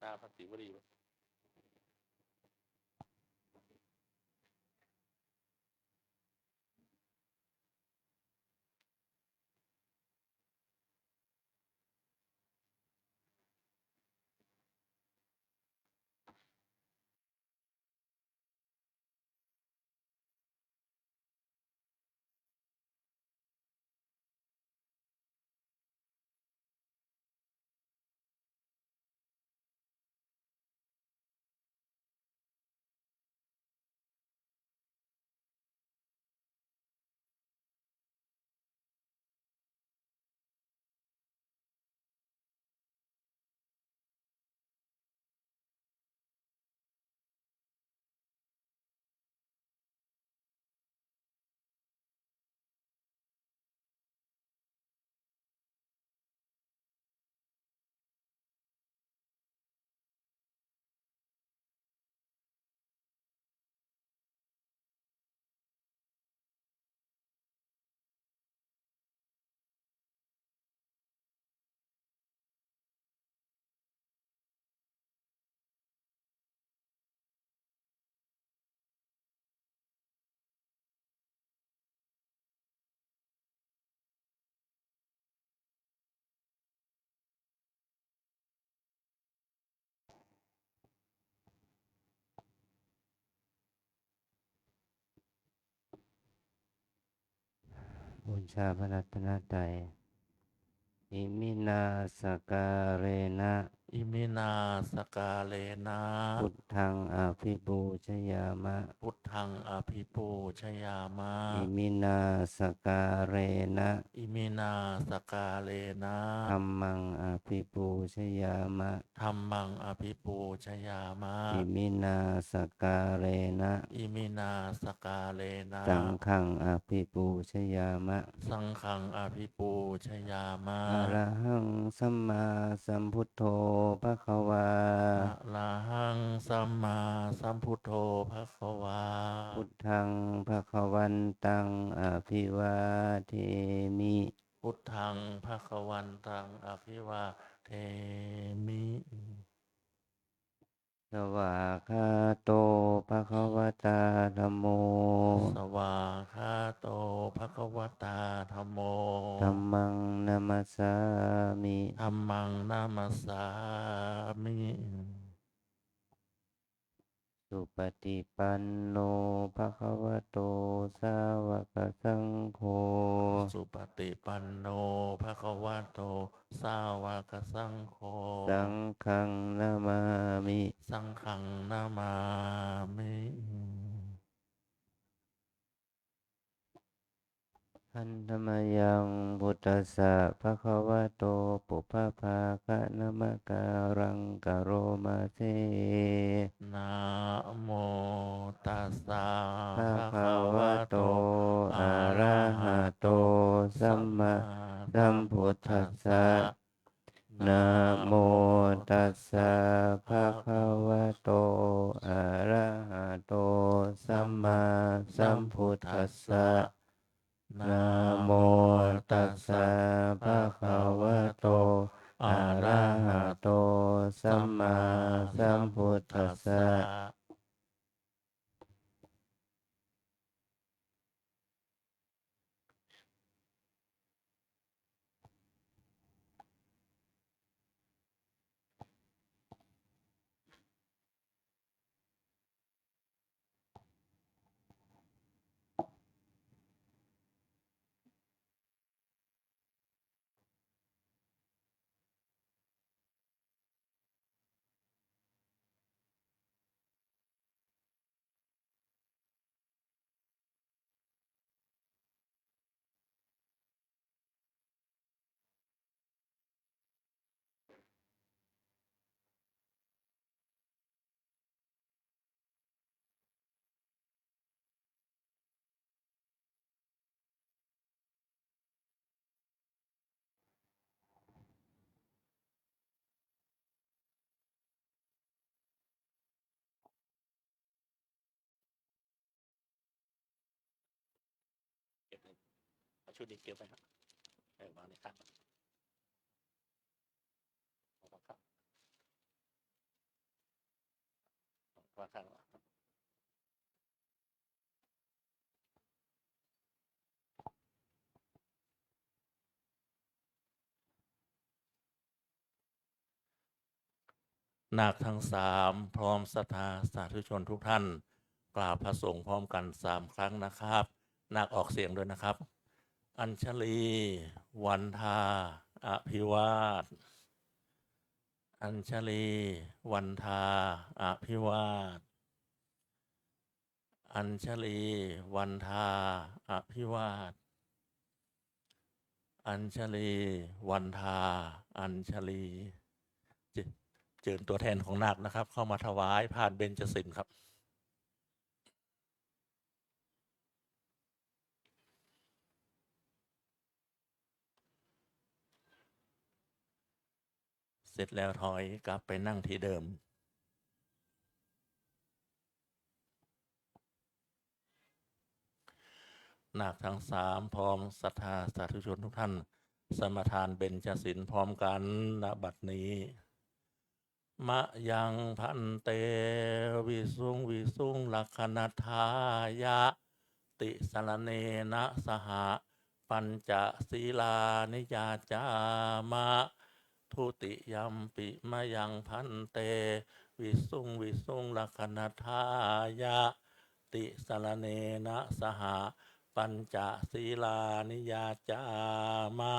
าพระศิวลีบูชาพระรัตนตรัยอิมินาสการเรนะอิมินาสกาเลนะพุทธังอภิปูชยามะพุทธังอภิปูชยามะอิมินาสการเรนะอิมินาสกาเลนะธัมมังอภิปูชยามะธัมมังอภิปูชยามะอิมินาสการเรนะอิมินาสกาเลนะสังฆังอภิปูชยามะสังฆังอภิปูชยามะอะระหังสัมมาสัมพุทโธภควาอะระหังสัมมาสัมพุทโธภควาพุทธังภควันตังอภิวาเทมิพุทธังภควันตังอภิวาเทมิสวากขาโตภควตาธัมโมสวากขาโตภควตาธัมโมธัมมังนัมสสามิธัมมังนามัสสามิสุปฏิปันโนภควโตสาวกสังโฆสุปฏิปันโนภควโตสาวกสังโฆสังฆังนามามิสังฆังนามามิหันธมยังพุทธัสสะภควโตปุพพภาคะนมการังกะโรมาเซนะโมตัสสะภะภะคะคะวะวะโตโตอะอะระระหะหะโตโตสัสัมมามมาสัสัมพุทมพุทธัธัสสะสสะนะนะโมโมตัตัสสะสสะภะภะคะคะวะโตอะระหะโตสัสัมมามมาสัสัมพุมพุททธัธัสสสะสะนะนะโมโมตัตัสสะสสะภะภะคะคะวะวะโตโตอะอะระระหะหะโตสัสัมมามมาสัสัมพุมพุททธัธัสสสะสะเก็บเลยเอาชุดนี้เก็บไปครับวางในข้างครับ ว่าข้างหลังนาคทั้งสามพร้อมศรัทธาสาธุชนทุกท่านกราบพระสงฆ์พร้อมกัน3 ครั้งนะครับนาคออกเสียงด้วยนะครับ อัญชลี วันทา อภิวาท อัญชลี วันทา อภิวาท อัญชลี วันทา อภิวาท อัญชลี วันทา อัญชลีเชิญตัวแทนของนาคนะครับ เข้ามาถวายผ่านเบญจศีลครับ เสร็จแล้วถอยกลับไปนั่งที่เดิม นาคทั้ง3พร้อมศรัทธาสาธุชนทุกท่าน สมทานเบญจศีลพร้อมกันณบัดนี้ มะยังพันเต วิสุงวิสุงลักขณทายะ ติสรณเนนะสหปัญจศีลานิยาจามะ ทุติยัมปิมะยังพันเต วิสุงวิสุงลักขณทายะ ติสรณเนนะสหปัญจศีลานิยาจามะ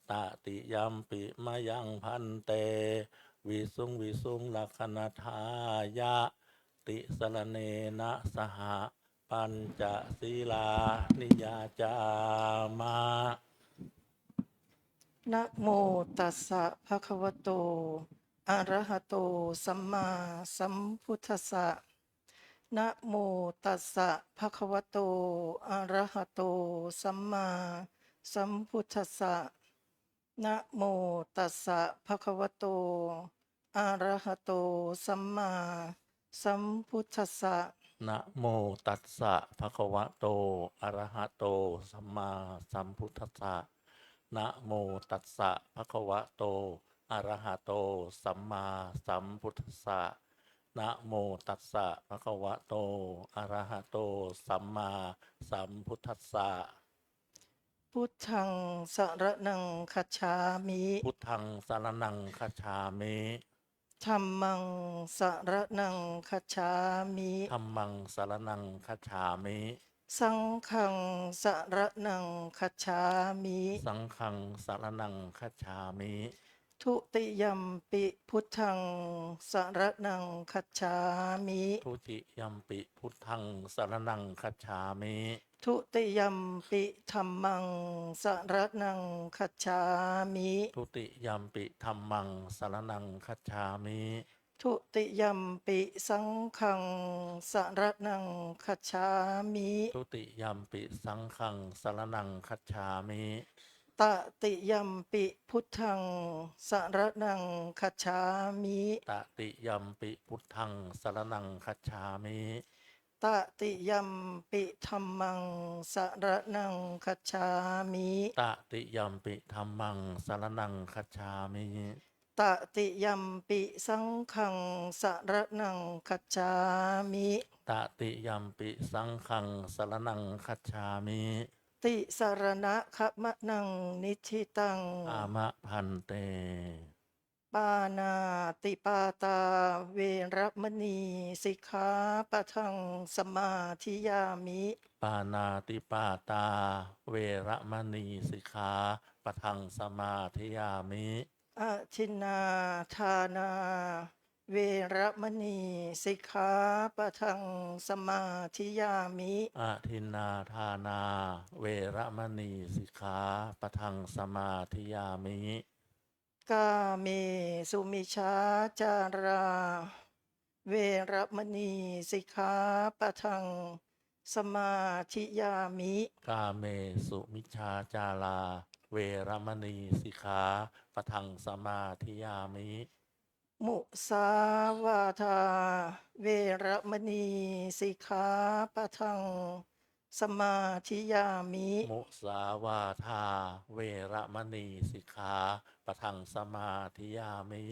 ตติยัมปิมะยังพันเต วิสุงวิสุงลักขณทายะ ติสรณเนนะสหปัญจศีลานิยาจามะ นะโมตัสสะภะคะวะโต อะระหะโต สัมมาสัมพุทธัสสะ นะโมตัสสะภะคะวะโต อะระหะโต สัมมาสัมพุทธัสสะ นะโมตัสสะภะคะวะโต อะระหะโต สัมมาสัมพุทธัสสะ นะโมตัสสะภะคะวะโต อะระหะโต สัมมาสัมพุทธัสสะ นะโมตัสสะภะคะวะโต อะระหะโต สัมมาสัมพุทธัสสะ นะโมตัสสะภะคะวะโต อะระหะโต สัมมาสัมพุทธัสสะ พุทธังสรณังคัจฉามิ พุทธังสรณังคัจฉามิ ธัมมังสรณังคัจฉามิ ธัมมังสรณังคัจฉามิ สังฆังสรณังคัจฉามิ สังฆังสรณังคัจฉามิ ทุติยัมปิพุทธังสรณังคัจฉามิ ทุติยัมปิพุทธังสรณังคัจฉามิ ทุติยัมปิธัมมังสรณังคัจฉามิ ทุติยัมปิธัมมังสรณังคัจฉามิ ทุติยัมปิสังฆังสรณังคัจฉามิ ทุติยัมปิสังฆังสรณังคัจฉามิ ตติยัมปิพุทธังสรณังคัจฉามิ ตติยัมปิพุทธังสรณังคัจฉามิ ตติยัมปิธัมมังสรณังคัจฉามิ ตติยัมปิธัมมังสรณังคัจฉามิ ตติยัมปิสังฆังสรณังคัจฉามิ ตติยัมปิสังฆังสรณังคัจฉามิ ติสรณะขมะนังนิธิตัง อามะพันเต ปานาติปาตาเวรมณีสิกขาปะทังสมาธิยามิ ปานาติปาตา เวระมณีสิกขาปะทังสมาธิยามิ อาทินนาทานาเวรมณีสิกขาปะทังสมาธิยามิ อาทินนาทานา เวระมณีสิกขาปะทังสมาธิยามิ กาเมสุมิชาจารา เวรมณีสิกขาปะทังสมาธิยามิ กาเมสุมิชฌาจารา เวระมณีสิกขาปะทังสมาธิยามิ มุสาวาทาเวรมณีสิกขาปะทังสมาธิยามิ มุสาวาทา เวระมณีสิกขาปะทังสมาธิยามิ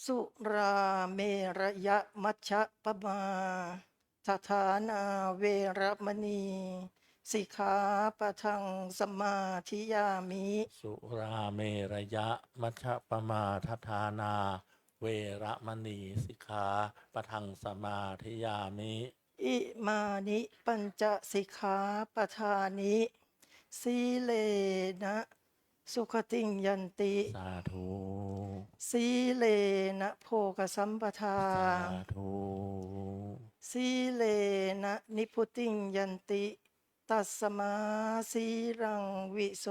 สุราเมระยะมัชฌะปมาทฐานาเวระมณีสิกขาปะทังสมมาธิยามิ สุราเมรยะมัชฌปมาทฐานา เวระมณีสิกขาปะทังสมาธิยามิ อิมานิปัญจสิกขาปทานิสีเลนะสุขติงยันติ สาธุ สีเลนะโภกสัมปทา สาธุ สีเลนะนิพุติงยันติ ตัสมาสีรังวิโส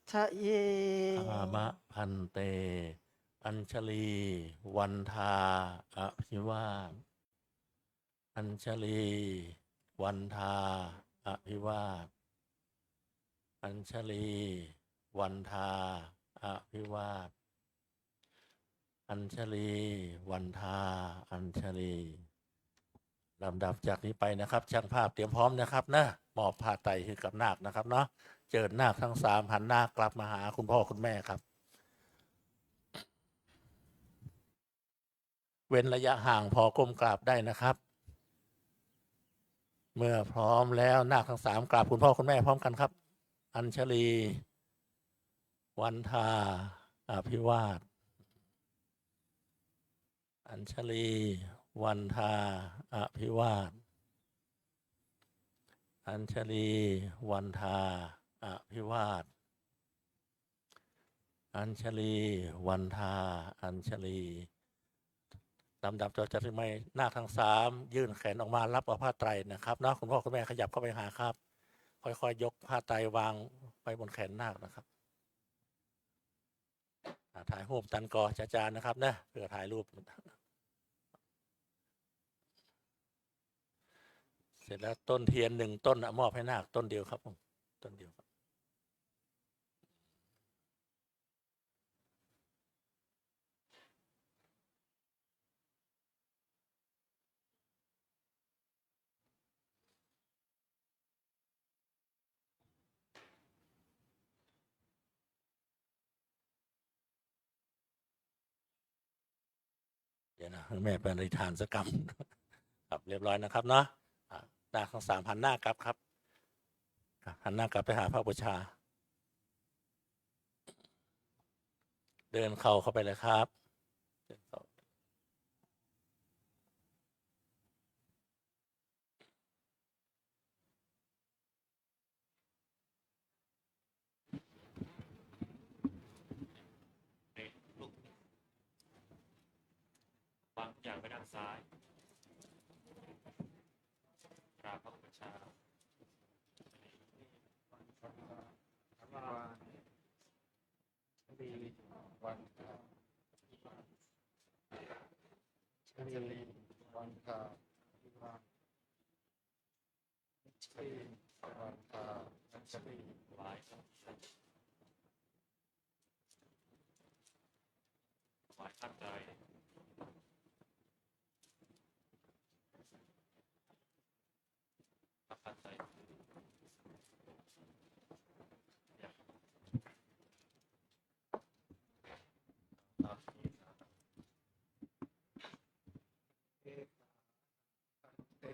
ทะเย อามะพันเต อัญชลี วันทาอภิวาทอัญชลี วันทาอภิวาทอัญชลี วันทาอภิวาทอัญชลี วันทา อัญชลีลำดับจากนี้ไปนะครับช่างภาพเตรียมพร้อมนะครับนะมอบผ้าไตรให้กับนาคนะครับเนาะเจิญนาคทั้งสามหันหน้ากลับมาหาคุณพ่อคุณแม่ครับ เว้นระยะห่างพอก้มกราบได้นะครับ เมื่อพร้อมแล้วนาคทั้งสามกราบคุณพ่อคุณแม่พร้อมกันครับ อัญชลี วันทาอภิวาทอัญชลี วันทาอภิวาทอัญชลี วันทาอภิวาทอัญชลี วันทา อัญชลีลำดับต่อจากที่ไม่นาคทั้งสามยื่นแขนออกมารับเอาผ้าไตรนะครับเนาะคุณพ่อคุณแม่ขยับเข้าไปหาครับ ค่อยๆยกผ้าไตรวางไปบนแขนนาคนะครับถ่ายรูปตันกอจานะครับนะเพื่อถ่ายรูปเสร็จแล้วต้นเทียนหนึ่งต้นมอบให้นาคต้นเดียวครับผมต้นเดียวครับเดี๋ยวนะแม่เป็นอธิษฐานสักกรรมครับเรียบร้อยนะครับเนาะนาคทั้งสามหันหน้ากลับครับหันหน้ากลับไปหาพระบูชาเดินเข้าไปเลยครับเดินเข้าวางทุกอย่างไว้ด้านซ้ายกราบพระอุปชฌาย์วันทาชลีวันทาชลีวันทาชลี ถวายถวายข้าใจพระข้าใจเต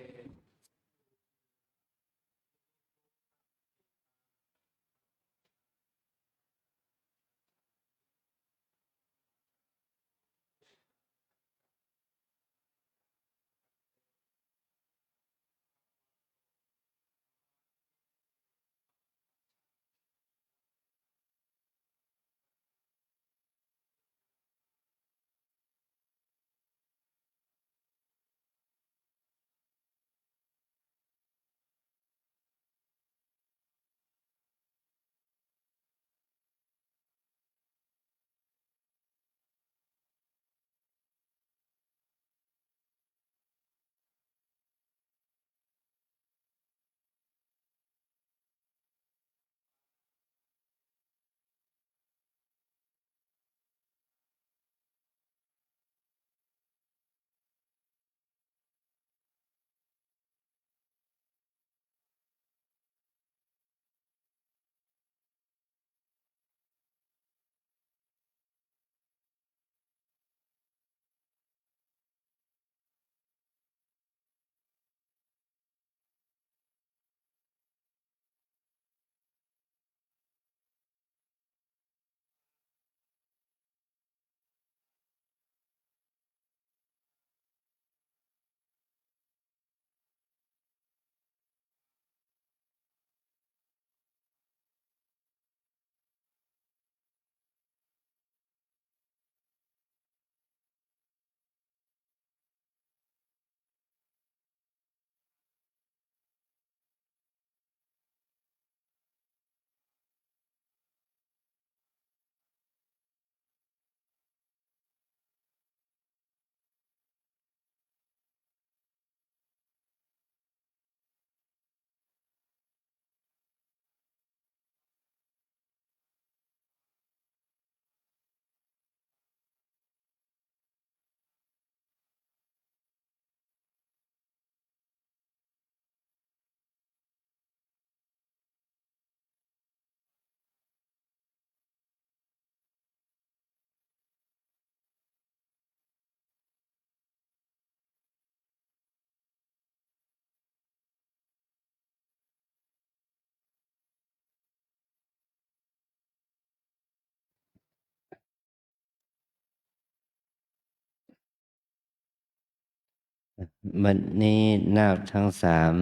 บัดนี้นาคทั้งสาม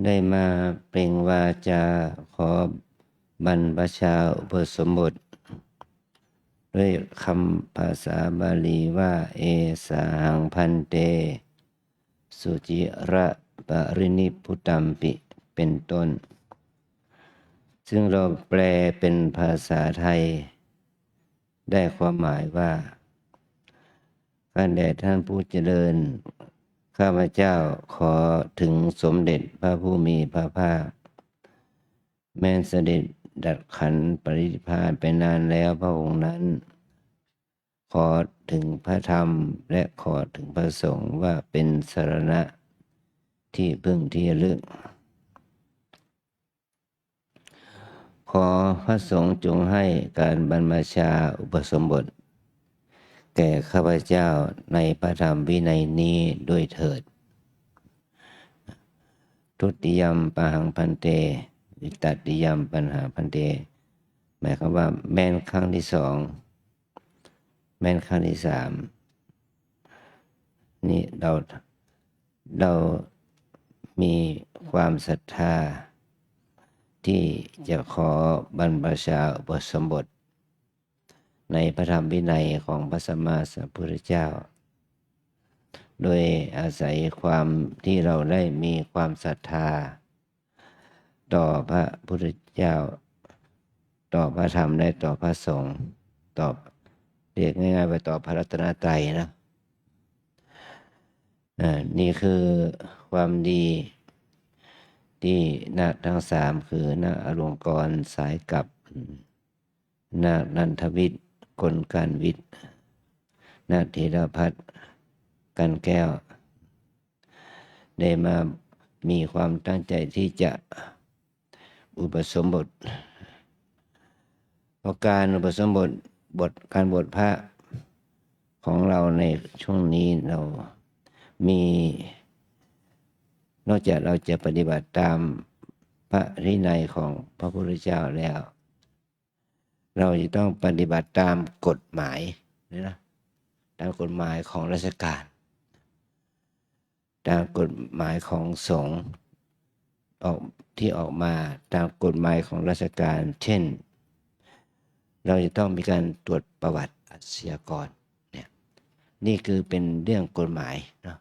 ได้มาเปล่งวาจาขอบรรพชาอุปสมบทด้วยคำภาษาบาลีว่าเอสาหังพันเตสุจิระปรินิพพุตัมปิเป็นต้น ซึ่งเราแปลเป็นภาษาไทยได้ความหมายว่าข้าแด่ท่านผู้เจริญข้าพเจ้าขอถึงสมเด็จพระผู้มีพระภาคแม้นเสด็จดับขันธ์ปรินิพพานไปนานแล้วพระองค์นั้นขอถึงพระธรรมและขอถึงพระสงฆ์ว่าเป็นสรณะที่พึ่งที่ระลึกขอพระสงฆ์จงให้การบรรพชาอุปสมบทแก่ข้าพเจ้าในพระธรรมวินัยนี้ด้วยเถิดทุติยัมปะหังพันเตวิตัตติยัมปัญหาพันเตหมายความว่าแม่นครั้งที่สองแม่นครั้งที่สามนี่เรามีความศรัทธาที่จะขอบรรพชาอุปสมบทในพระธรรมวินัยของพระสัมมาสัมพุทธเจ้าโดยอาศัยความที่เราได้มีความศรัทธาต่อพระพุทธเจ้าต่อพระธรรมและต่อพระสงฆ์ต่อเรียกง่ายๆไปต่อพระรัตนตรัยนะนี่คือความดีที่นาคทั้งสามคือนาคอลงกรณ์สายกับนาคนันทวิทย์กลการวิทย์นาคธีรพัฒน์กันแก้วได้มามีความตั้งใจที่จะอุปสมบทเพราะการอุปสมบทการบวชพระของเราในช่วงนี้เรามีนอกจากเราจะปฏิบัติตามพระวินัยของพระพุทธเจ้าแล้วเราจะต้องปฏิบัติตามกฎหมายนะตามกฎหมายของราชการตามกฎหมายของสงฆ์ที่ออกมาตามกฎหมายของราชการเช่นเราจะต้องมีการตรวจประวัติอาชญากรเนี่ยนี่คือเป็นเรื่องกฎหมายนะ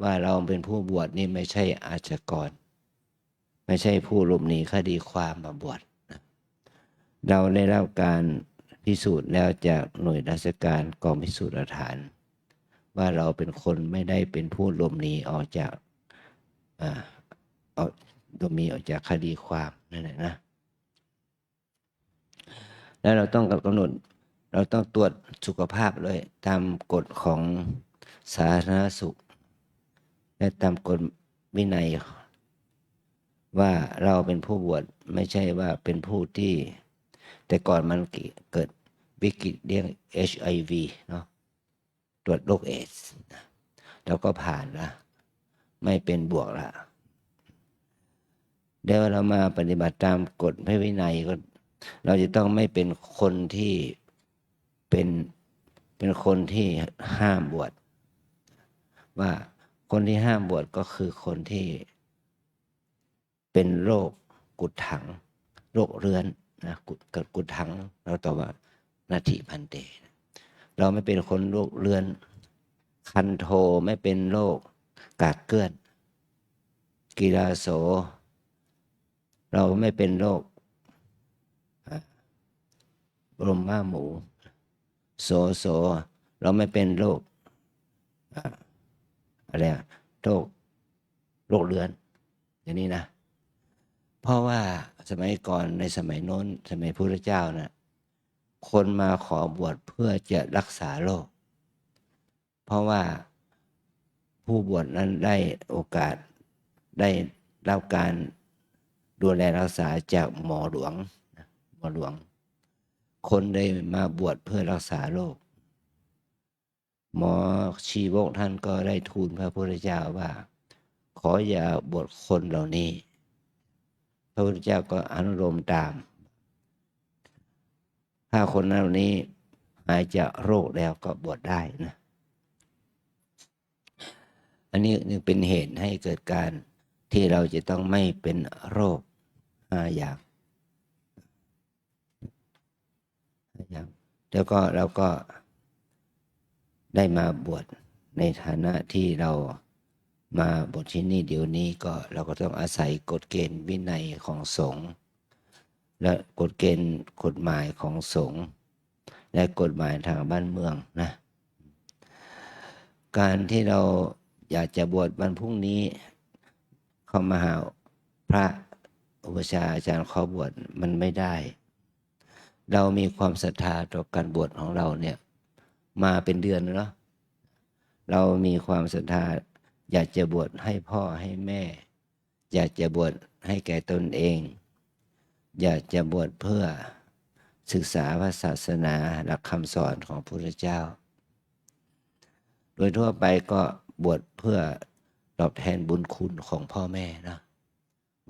ว่าเราเป็นผู้บวชนี่ไม่ใช่อาชญากรไม่ใช่ผู้หลบหนีคดีความมาบวชนะเราได้รับการพิสูจน์แล้วจากหน่วยราชการกองพิสูจน์หลักฐานว่าเราเป็นคนไม่ได้เป็นผู้หลบหนีออกจากออกจากคดีความนั่นแหละนะแล้วเราต้องกำหนดเราต้องตรวจสุขภาพเลยตามกฎของสาธารณสุขและตามกฎวินัยว่าเราเป็นผู้บวชไม่ใช่ว่าเป็นผู้ที่แต่ก่อนมันเกิดวิกฤตเรื่อง HIV เนาะตรวจโรคเอดส์เราก็ผ่านละไม่เป็นบวกละเดี๋ยวเรามาปฏิบัติตามกฎพระวินัยก็เราจะต้องไม่เป็นคนที่เป็นคนที่ห้ามบวชว่าคนที่ห้ามบวชก็คือคนที่เป็นโรคกุดถังโรคเรื้อนนะกุดถังเราตอบว่านาทิพันเตเราไม่เป็นคนโรคเรื้อนคันโทไม่เป็นโรคกากเกลื่อนกีฬาโสเราไม่เป็นโรคลมบ้าหมูโสเราไม่เป็นโรคอะไรโรคเรื้อนอย่างนี้นะเพราะว่าสมัยก่อนในสมัยโน้นสมัยพระพุทธเจ้านะคนมาขอบวชเพื่อจะรักษาโรคเพราะว่าผู้บวชนั้นได้โอกาสได้รับการดูแลรักษาจากหมอหลวงคนได้มาบวชเพื่อรักษาโรคหมอชีวกท่านก็ได้ทูลพระพุทธเจ้าว่าขออย่าบวชคนเหล่านี้พระพุทธเจ้าก็อนุโลมตามถ้าคนเหล่านี้หายจากโรคแล้วก็บวชได้นะ อันนี้เป็นเหตุให้เกิดการที่เราจะต้องไม่เป็นโรค5 อย่างแล้วก็เราก็ได้มาบวชในฐานะที่เรามาบวชที่นี่เดี๋ยวนี้ก็เราก็ต้องอาศัยกฎเกณฑ์วินัยของสงฆ์และกฎเกณฑ์กฎหมายของสงฆ์และกฎหมายทางบ้านเมืองนะการที่เราอยากจะบวชวันพรุ่งนี้เข้ามาหาพระอุปชฌาย์อาจารย์ขอบวชมันไม่ได้ เรามีความศรัทธาต่อการบวชของเราเนี่ยมาเป็นเดือนแล้วเนาะเรามีความศรัทธาอยากจะบวชให้พ่อให้แม่ อยากจะบวชให้แก่ตนเอง อยากจะบวชเพื่อศึกษาพระศาสนาหลักคำสอนของพระพุทธเจ้าโดยทั่วไปก็บวชเพื่อตอบแทนบุญคุณของพ่อแม่นะ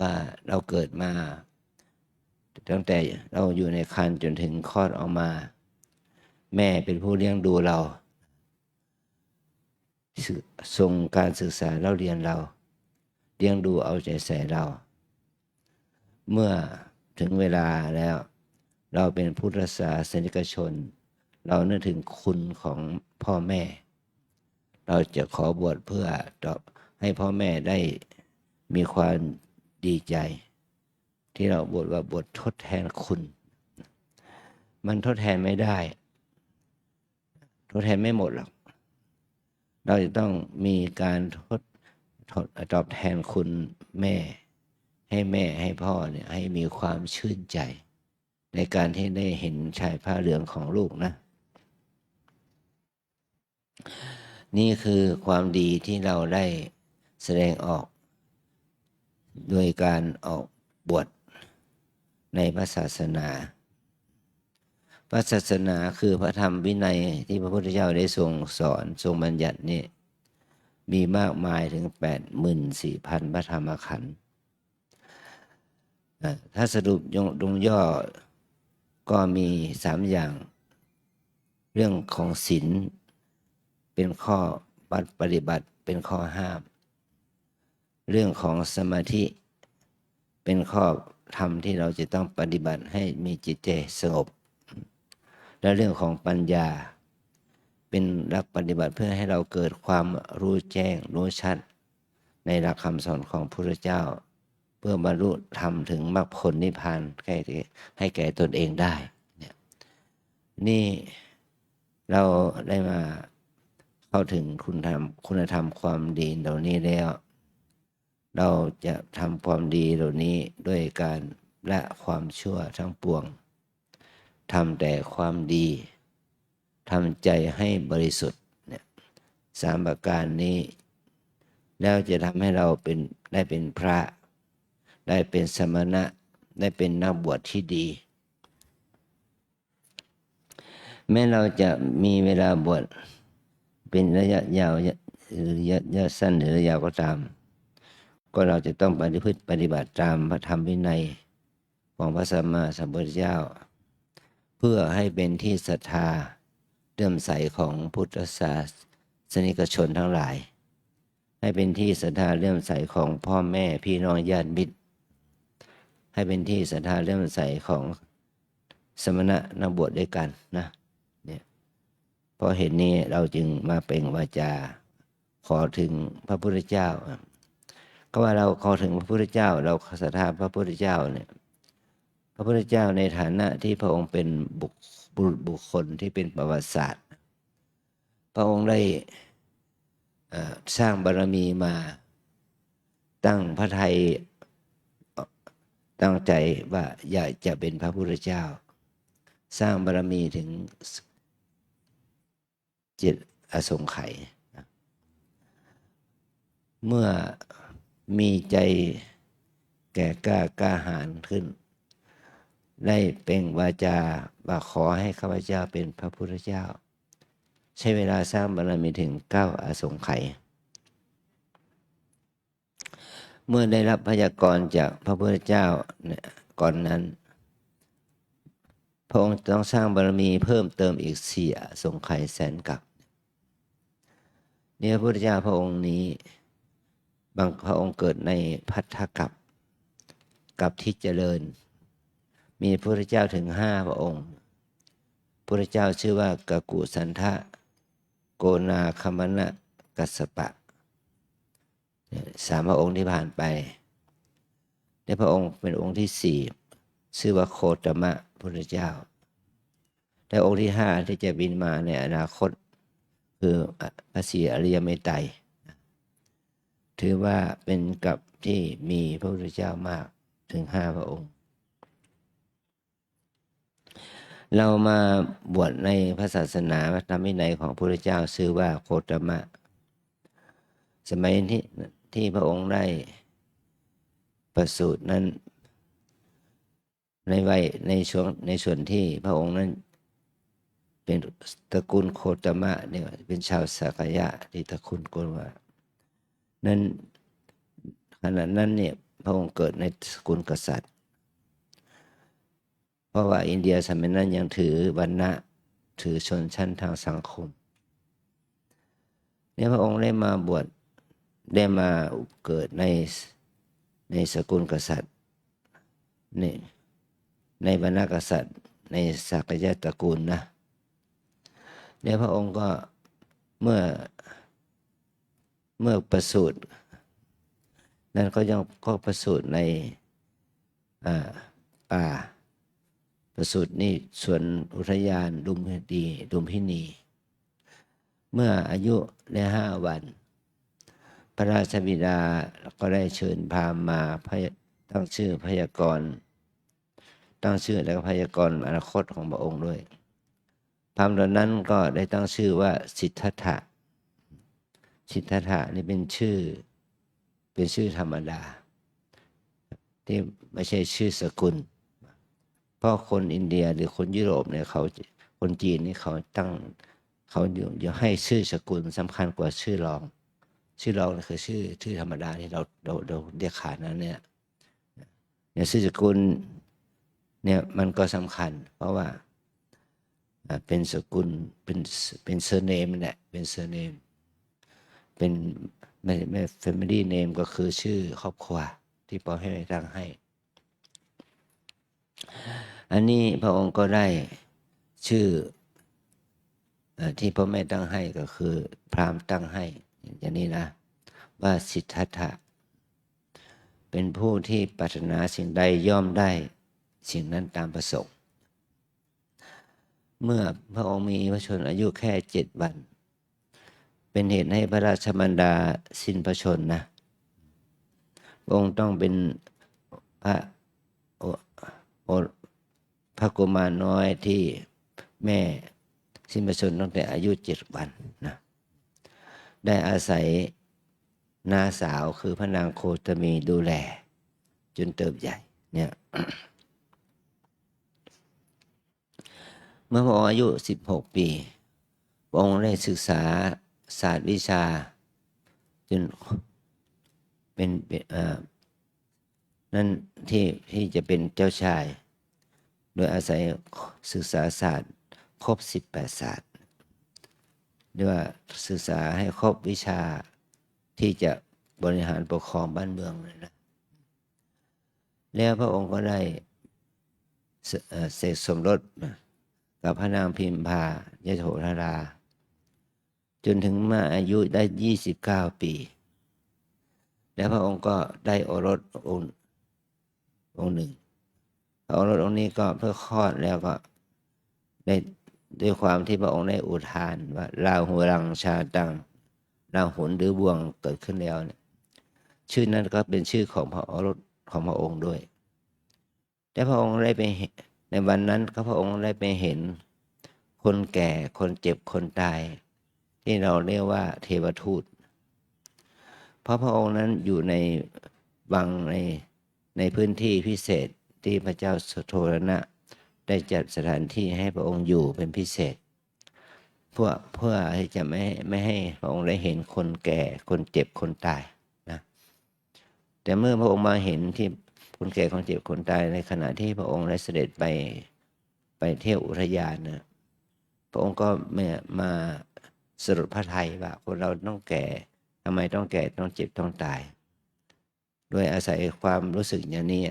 ว่าเราเกิดมาตั้งแต่เราอยู่ในครรภ์จนถึงคลอดออกมาแม่เป็นผู้เลี้ยงดูเราส่งการศึกษาเราเรียนเราเลี้ยงดูเอาใจใส่เราเมื่อถึงเวลาแล้วเราเป็นพุทธศาสนิกชนเรานึกถึงคุณของพ่อแม่เราจะขอบวชเพื่อตอบให้พ่อแม่ได้มีความดีใจที่เราบวชว่าบวชทดแทนคุณมันทดแทนไม่ได้ทดแทนไม่หมดหรอกเราจะต้องมีการตอบแทนคุณแม่ให้พ่อเนี่ยให้มีความชื่นใจในการที่ได้เห็นชายผ้าเหลืองของลูกนะนี่คือความดีที่เราได้แสดงออกโดยการออกบวชในพระศาสนาพระศาสนาคือพระธรรมวินัยที่พระพุทธเจ้าได้ทรงสอนทรงบัญญัตินี่มีมากมายถึง 84,000 พระธรรมขันธ์ถ้าสรุปตรงย่อก็มี3 อย่างเรื่องของศีลเป็นข้อปฏิบัติเป็นข้อห้ามเรื่องของสมาธิเป็นข้อธรรมที่เราจะต้องปฏิบัติให้มีจิตใจสงบและเรื่องของปัญญาเป็นหลักปฏิบัติเพื่อให้เราเกิดความรู้แจ้งรู้ชัดในหลักคำสอนของพระพุทธเจ้าเพื่อบรรลุธรรมถึงมรรคผลนิพพานให้แก่ตนเองได้นี่เราได้มาเข้าถึงคุณธรรมความดีเหล่านี้แล้วเราจะทำความดีเหล่านี้ด้วยการละความชั่วทั้งปวงทำแต่ความดีทำใจให้บริสุทธิ์เนี่ย3 ประการนี้แล้วจะทำให้เราได้เป็นพระได้เป็นสมณะได้เป็นนักบวชที่ดีแม้เราจะมีเวลาบวชเป็นระยะยาวหรือระยะสั้นหรือระยะยาวก็ตามก็เราจะต้องปฏิบัติตามพระธรรมวินัยของพระสัมมาสัมพุทธเจ้าเพื่อให้เป็นที่ศรัทธาเลื่อมใสของพุทธศาสนิกชนทั้งหลายให้เป็นที่ศรัทธาเลื่อมใสของพ่อแม่พี่น้องญาติมิตรให้เป็นที่ศรัทธาเลื่อมใสของสมณะนักบวชด้วยกันนะเนี่ยเพราะเหตุนี้เราจึงมาเปล่งวาจาขอถึงพระพุทธเจ้าก็ว่าเราขอถึงพระพุทธเจ้าเราศรัทธาพระพุทธเจ้าเนี่ยพระพุทธเจ้าในฐานะที่พระองค์เป็นบุคคลที่เป็นประวัติศาสตร์พระองค์ได้สร้างบารมีมาตั้งพระทัยตั้งใจว่าอยากจะเป็นพระพุทธเจ้าสร้างบารมีถึง7 อสงไขยเมื่อมีใจแก่กล้าหาญขึ้นได้เปล่งวาจาว่าขอให้ข้าพเจ้าเป็นพระพุทธเจ้าใช้เวลาสร้างบารมีถึง9 อสงไขยเมื่อได้รับพยากรณ์จากพระพุทธเจ้าก่อนนั้นพระองค์ต้องสร้างบารมีเพิ่มเติมอีก4 อสงไขยแสนกับ เนี่ยพระพุทธเจ้าพระองค์นี้บางพระองค์เกิดในภัททกัปกับที่เจริญ มีพระพุทธเจ้าถึง5 พระองค์พระพุทธเจ้าชื่อว่ากกุสันทะโกนาคมนะกัสสปะ3 พระองค์ที่ผ่านไปในพระองค์เป็นองค์ที่4ชื่อว่าโคตมะพุทธเจ้าแต่องค์ที่5ที่จะบินมาในอนาคตคือพระศรีอริยเมตไตรถือว่าเป็นกับที่มีพระพุทธเจ้ามากถึง5 พระองค์เรามาบวชในพระศาสนาพระธรรมวินัยของพระพุทธเจ้าชื่อว่าโคตมะสมัยที่พระองค์ได้ประสูตินั้นในส่วนที่พระองค์นั้นเป็นตระกูลโคตมะเนี่ยเป็นชาวสักยะที่ตระกูลโกนว่านั้นขณะนั้นเนี่ยพระองค์เกิดในสกุลกษัตริย์เพราะว่าอินเดียสมัยนั้นยังถือวรรณะถือชนชั้นทางสังคมเนี่ยพระองค์ได้มาบวชได้มาเกิดในสกุลกษัตริย์นี่ในวรรณกษัตริย์ในสักยะตระกูลนะเนี่ยพระองค์ก็เมื่อประสูตินั้นก็ประสูติในป่าประสูตินี่สวนอุทยานดุมพินีเมื่ออายุได้5 วันพระราชบิดาก็ได้เชิญพราหมณ์มาตั้งชื่อพยากรณ์ตั้งชื่อแล้วก็พยากรณ์อนาคตของพระองค์ด้วยพราหมณ์เหล่านั้นก็ได้ตั้งชื่อว่าสิทธัตถะนี่เป็นชื่อธรรมดาที่ไม่ใช่ชื่อสกุลเพราะคนอินเดียหรือคนยุโรปเนี่ยคนจีนนี่เขาอยู่ให้ชื่อสกุลสำคัญกว่าชื่อรองนี่คือชื่อธรรมดาที่เราเรียกขานนั้นเนี่ยชื่อสกุลเนี่ยมันก็สำคัญเพราะว่าเป็นสกุลเป็นเซอร์เนมแหละเป็นเซอร์เนมเป็นไม่ family name ก็คือชื่อครอบครัวที่พ่อให้ตั้งให้อันนี้พระองค์ก็ได้ชื่อที่พ่อแม่ตั้งให้ก็คือพราหมณ์ตั้งให้อย่างนี้นะว่าสิทธัตถะเป็นผู้ที่ปรารถนาสิ่งใดย่อมได้สิ่งนั้นตามประสงค์เมื่อพระองค์มีพระชนอายุแค่7 วันเป็นเหตุให้พระราชมารดาสิ้นพระชนนะพระองค์ต้องเป็นพระกุมารน้อยที่แม่สิ้นพระชนตั้งแต่อายุ7 วันนะได้อาศัยน้าสาวคือพระนางโคตมีดูแลจนเติบใหญ่เนี่ย เมื่อพระองค์อายุ16 ปีพระองค์ได้ศึกษาศาสตร์วิชาจนเป็นนั่นที่จะเป็นเจ้าชายโดยอาศัยศึกษาศาสตร์ครบ18 ศาสตร์ด้วยศึกษาให้ครบวิชาที่จะบริหารปกครองบ้านเมืองเลยนะแล้วพระองค์ก็ได้เสกสมรสกับพระนางพิมพายโสธราจนถึงมาอายุได้29 ปีแล้วพระองค์ก็ได้โอรสองค์หนึ่งโอรสองค์นี้ก็เพื่อคลอดแล้วก็ได้ด้วยความที่พระองค์ได้อุทานว่าราหุรังชาตังราหุลหรือบ่วงเกิดขึ้นแล้วเนี่ยชื่อนั้นก็เป็นชื่อของพระโอรสของพระองค์ด้วยแต่พระองค์ได้ไปในวันนั้นก็พระองค์ได้ไปเห็นคนแก่คนเจ็บคนตายที่เราเรียกว่าเทวทูตเพราะพระองค์นั้นอยู่ในวังในพื้นที่พิเศษที่พระเจ้าสุโธทนะได้จัดสถานที่ให้พระองค์อยู่เป็นพิเศษเพื่อที่จะไม่ให้พระองค์ได้เห็นคนแก่คนเจ็บคนตายนะแต่เมื่อพระองค์มาเห็นที่คนแก่คนเจ็บคนตายในขณะที่พระองค์ได้เสด็จไปเที่ยวอุทยานนะพระองค์ก็มา สรุปพระทัยว่าคนเราต้องแก่ทำไมต้องแก่ต้องเจ็บต้องตายด้วยอาศัยความรู้สึกอย่างนี้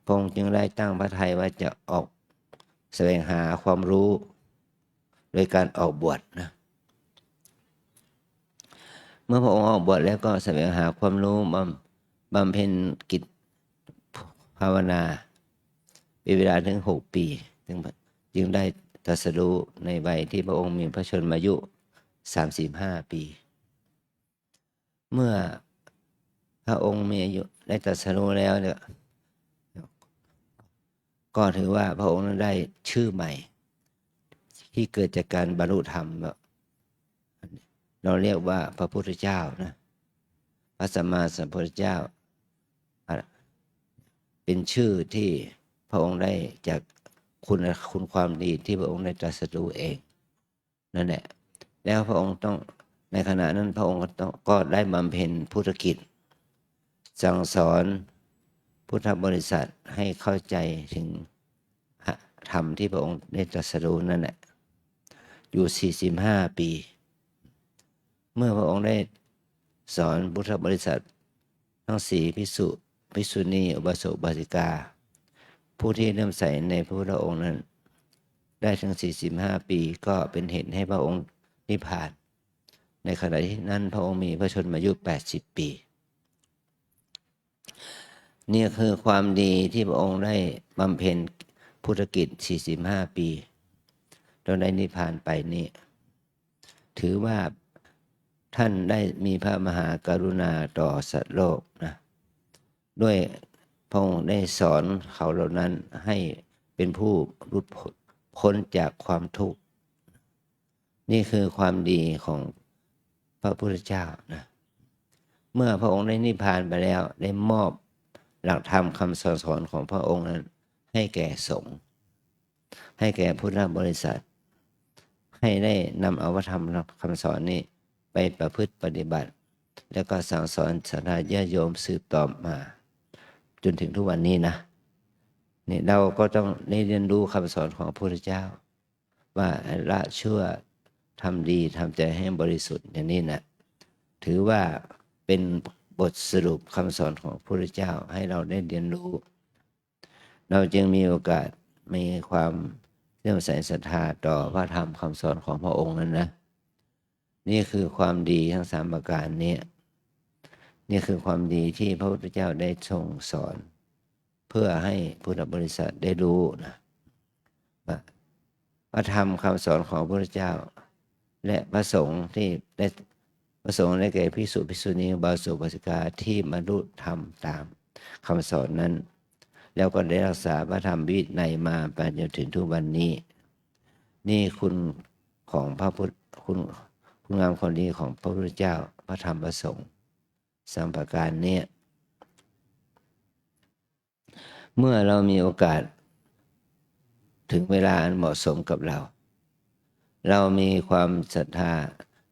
พระองค์จึงได้ตั้งพระทัยว่าจะออกแสวงหาความรู้โดยการออกบวชนะเมื่อพระองค์ออกบวชแล้วก็แสวงหาความรู้บำเพ็ญกิจภาวนาเป็นเวลาถึง6 ปีจึงได้ตรัสรู้ในวัยที่พระองค์มีพระชนมายุ35 ปี เมื่อพระองค์มีอายุได้ตรัสรู้แล้วเนี่ยก็ถือว่าพระองค์นั้นได้ชื่อใหม่ที่เกิดจากการบรรลุธรรมเราเรียกว่าพระพุทธเจ้านะพระสัมมาสัมพุทธเจ้าเป็นชื่อที่พระองค์ได้จากคุณความดีที่พระองค์ได้ตรัสรู้เองนั่นแหละแล้วพระองค์ต้องในขณะนั้นพระองค์ก็ได้บำเพ็ญพุทธกิจสั่งสอนพุทธบริษัทให้เข้าใจถึงธรรมที่พระองค์ได้ตรัสรู้นั่นแหละอยู่45 ปี เมื่อพระองค์ได้สอนพุทธบริษัททั้ง4ภิกษุณีอุบาสกอุบาสิกาผู้ที่เริ่อมใสในพระพุทธองค์นั้นได้ถึง45 ปีก็เป็นเหตุให้พระองค์นิพพานในขณะที่นั้นพระองค์มีพระชนมายุ80 ปีนี่คือความดีที่พระองค์ได้บำเพ็ญพุทธกิจ45 ปีจนได้นิพพานไปนี่ถือว่าท่านได้มีพระมหากรุณาต่อสัตว์โลกนะด้วยพระองค์ได้สอนเขาเหล่านั้นให้เป็นผู้หลุดพ้นจากความทุกข์นี่คือความดีของพระพุทธเจ้านะเมื่อพระองค์ได้นิพพานไปแล้วได้มอบหลักธรรมคำสอนของพระองค์นั้นให้แก่สงฆ์ให้แก่พุทธบริษัทให้ได้นำเอาพระธรรมคำสอนนี้ไปประพฤติปฏิบัติแล้วก็สั่งสอนศรัทธาญาติโยมสืบต่อมาจนถึงทุกวันนี้นะนี่เราก็ต้องได้เรียนรู้คำสอนของพระพุทธเจ้าว่าละชั่วทำดีทำใจให้บริสุทธิ์อย่างนี้นะถือว่าเป็นบทสรุปคำสอนของพระพุทธเจ้าให้เราได้เรียนรู้เราจึงมีโอกาสมีความเลื่อมใสศรัทธาต่อพระธรรมคำสอนของพระองค์นั้นนะนี่คือความดีทั้ง3 ประการนี้นี่คือความดีที่พระพุทธเจ้าได้ทรงสอนเพื่อให้พุทธบริษัทได้รู้นะว่าพระธรรมคำสอนของพระพุทธเจ้าและพระสงฆ์ที่ได้พระสงฆ์ได้แก่ภิกษุภิกษุณีอุบาสกอุบาสิกาที่บรรลุธรรมตามคำสอนนั้นแล้วก็ได้รักษาพระธรรมวินัยมาไปจนถึงทุกวันนี้นี่คุณของพระพุทธคุณงามความดีของพระพุทธเจ้าพระธรรมพระสงฆ์3 ประการนี้เมื่อเรามีโอกาสถึงเวลาอันเหมาะสมกับเรามีความศรัทธา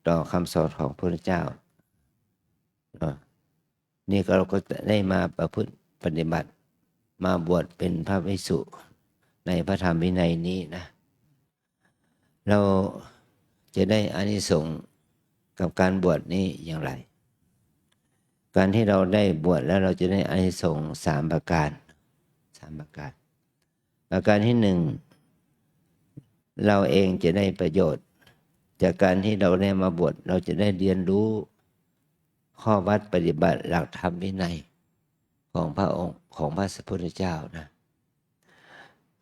ต่อคำสอนของพระพุทธเจ้านี่เราก็ได้มาประพฤติปฏิบัติมาบวชเป็นพระภิกษุในพระธรรมวินัยนี้นะเราจะได้อานิสงส์กับการบวชนี้อย่างไรการที่เราได้บวชแล้วเราจะได้อานิสงส์3 ประการประการที่ 1เราเองจะได้ประโยชน์จากการที่เราได้มาบวชเราจะได้เรียนรู้ข้อวัดปฏิบัติหลักธรรมวินัยของพระองค์ของพระสัพพุทธเจ้านะ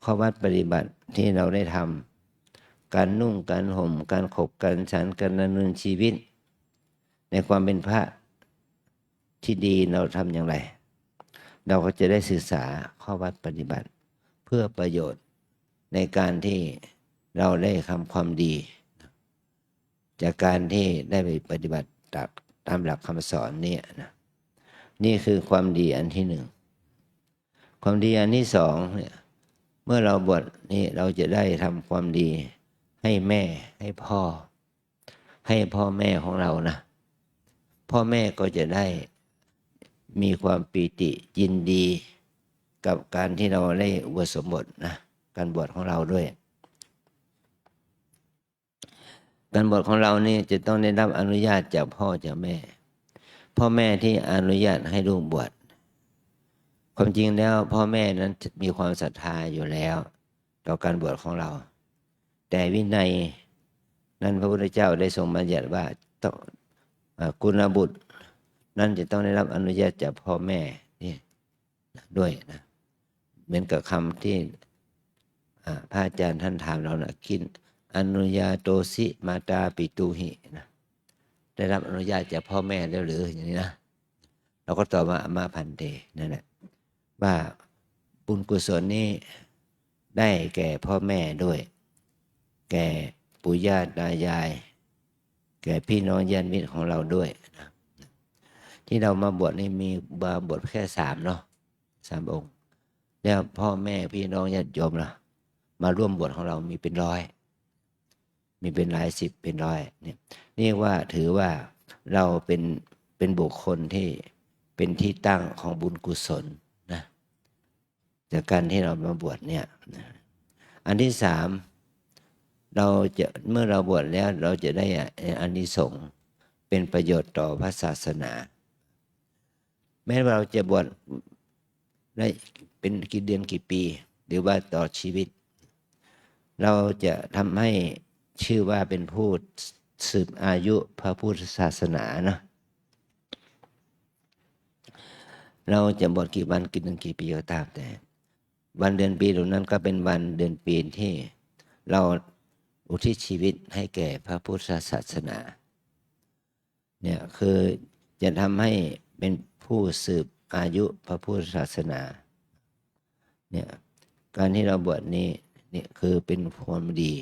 ข้อวัดปฏิบัติที่เราได้ทำการนุ่งการห่มการขบการฉันการดำเนินชีวิตในความเป็นพระที่ดีเราทำอย่างไรเราก็จะได้ศึกษาข้อวัดปฏิบัติเพื่อประโยชน์ในการที่เราได้ทำความดีจากการที่ได้ไปปฏิบัติตามหลักคำสอนนี่นะนี่คือความดีอันที่ 1ความดีอันที่ 2เนี่ยเมื่อเราบวชนี่เราจะได้ทำความดีให้แม่ให้พ่อแม่ของเรานะพ่อแม่ก็จะได้มีความปีติยินดีกับการที่เราได้อุปสมบทนะการบวชของเราด้วย การบวชของเรานี่จะต้องได้รับอนุญาตจากพ่อจากแม่พ่อแม่ที่อนุญาตให้ลูกบวชความจริงแล้วพ่อแม่นั้นมีความศรัทธาอยู่แล้วต่อการบวชของเราแต่วินัยนั้นพระพุทธเจ้าได้ทรงบัญญัติว่าต้องกุลบุตรนั่นจะต้องได้รับอนุญาตจากพ่อแม่นี่ด้วยนะเหมือนกับคำที่พระอาจารย์ท่านถามเรานะกินอนุญาโตสิมาตาปิตูหินะได้รับอนุญาตจากพ่อแม่แล้วหรืออย่างนี้นะเราก็ตอบว่าอมาพันเตนั่นแหละว่าบุญกุศลนี้ได้แก่พ่อแม่ด้วยแก่ปู่ย่าตายายแก่พี่น้องญาติมิตรของเราด้วยนะที่เรามาบวชนี่มีบวชแค่3เนาะ3 องค์แล้วพ่อแม่พี่น้องญาติโยมล่ะมาร่วมบวชของเรามีเป็นร้อยมีเป็นหลายสิบเป็นร้อยเนี่ยนี่ว่าถือว่าเราเป็นบุคคลที่เป็นที่ตั้งของบุญกุศลนะจากการที่เรามาบวชเนี่ยนะอันที่3เราจะเมื่อเราบวชแล้วเราจะได้อานิสงส์เป็นประโยชน์ต่อพระศาสนาแม้ว่าเราจะบวชได้เป็นกี่เดือนกี่ปีหรือว่าต่อชีวิตเราจะทำให้ชื่อว่าเป็นผู้สืบอายุพระพุทธศาสนานะเราจะบวชกี่วันกี่เดือนกี่ปีก็ตามแต่วันเดือนปีเหล่านั้นก็เป็นวันเดือนปีที่เราอุทิศชีวิตให้แก่พระพุทธศาสนาเนี่ยคือจะทำให้เป็นผู้สืบอายุพระพุทธศาสนาเนี่ยการที่เราบวชนี้เนี่ยคือเป็นความดี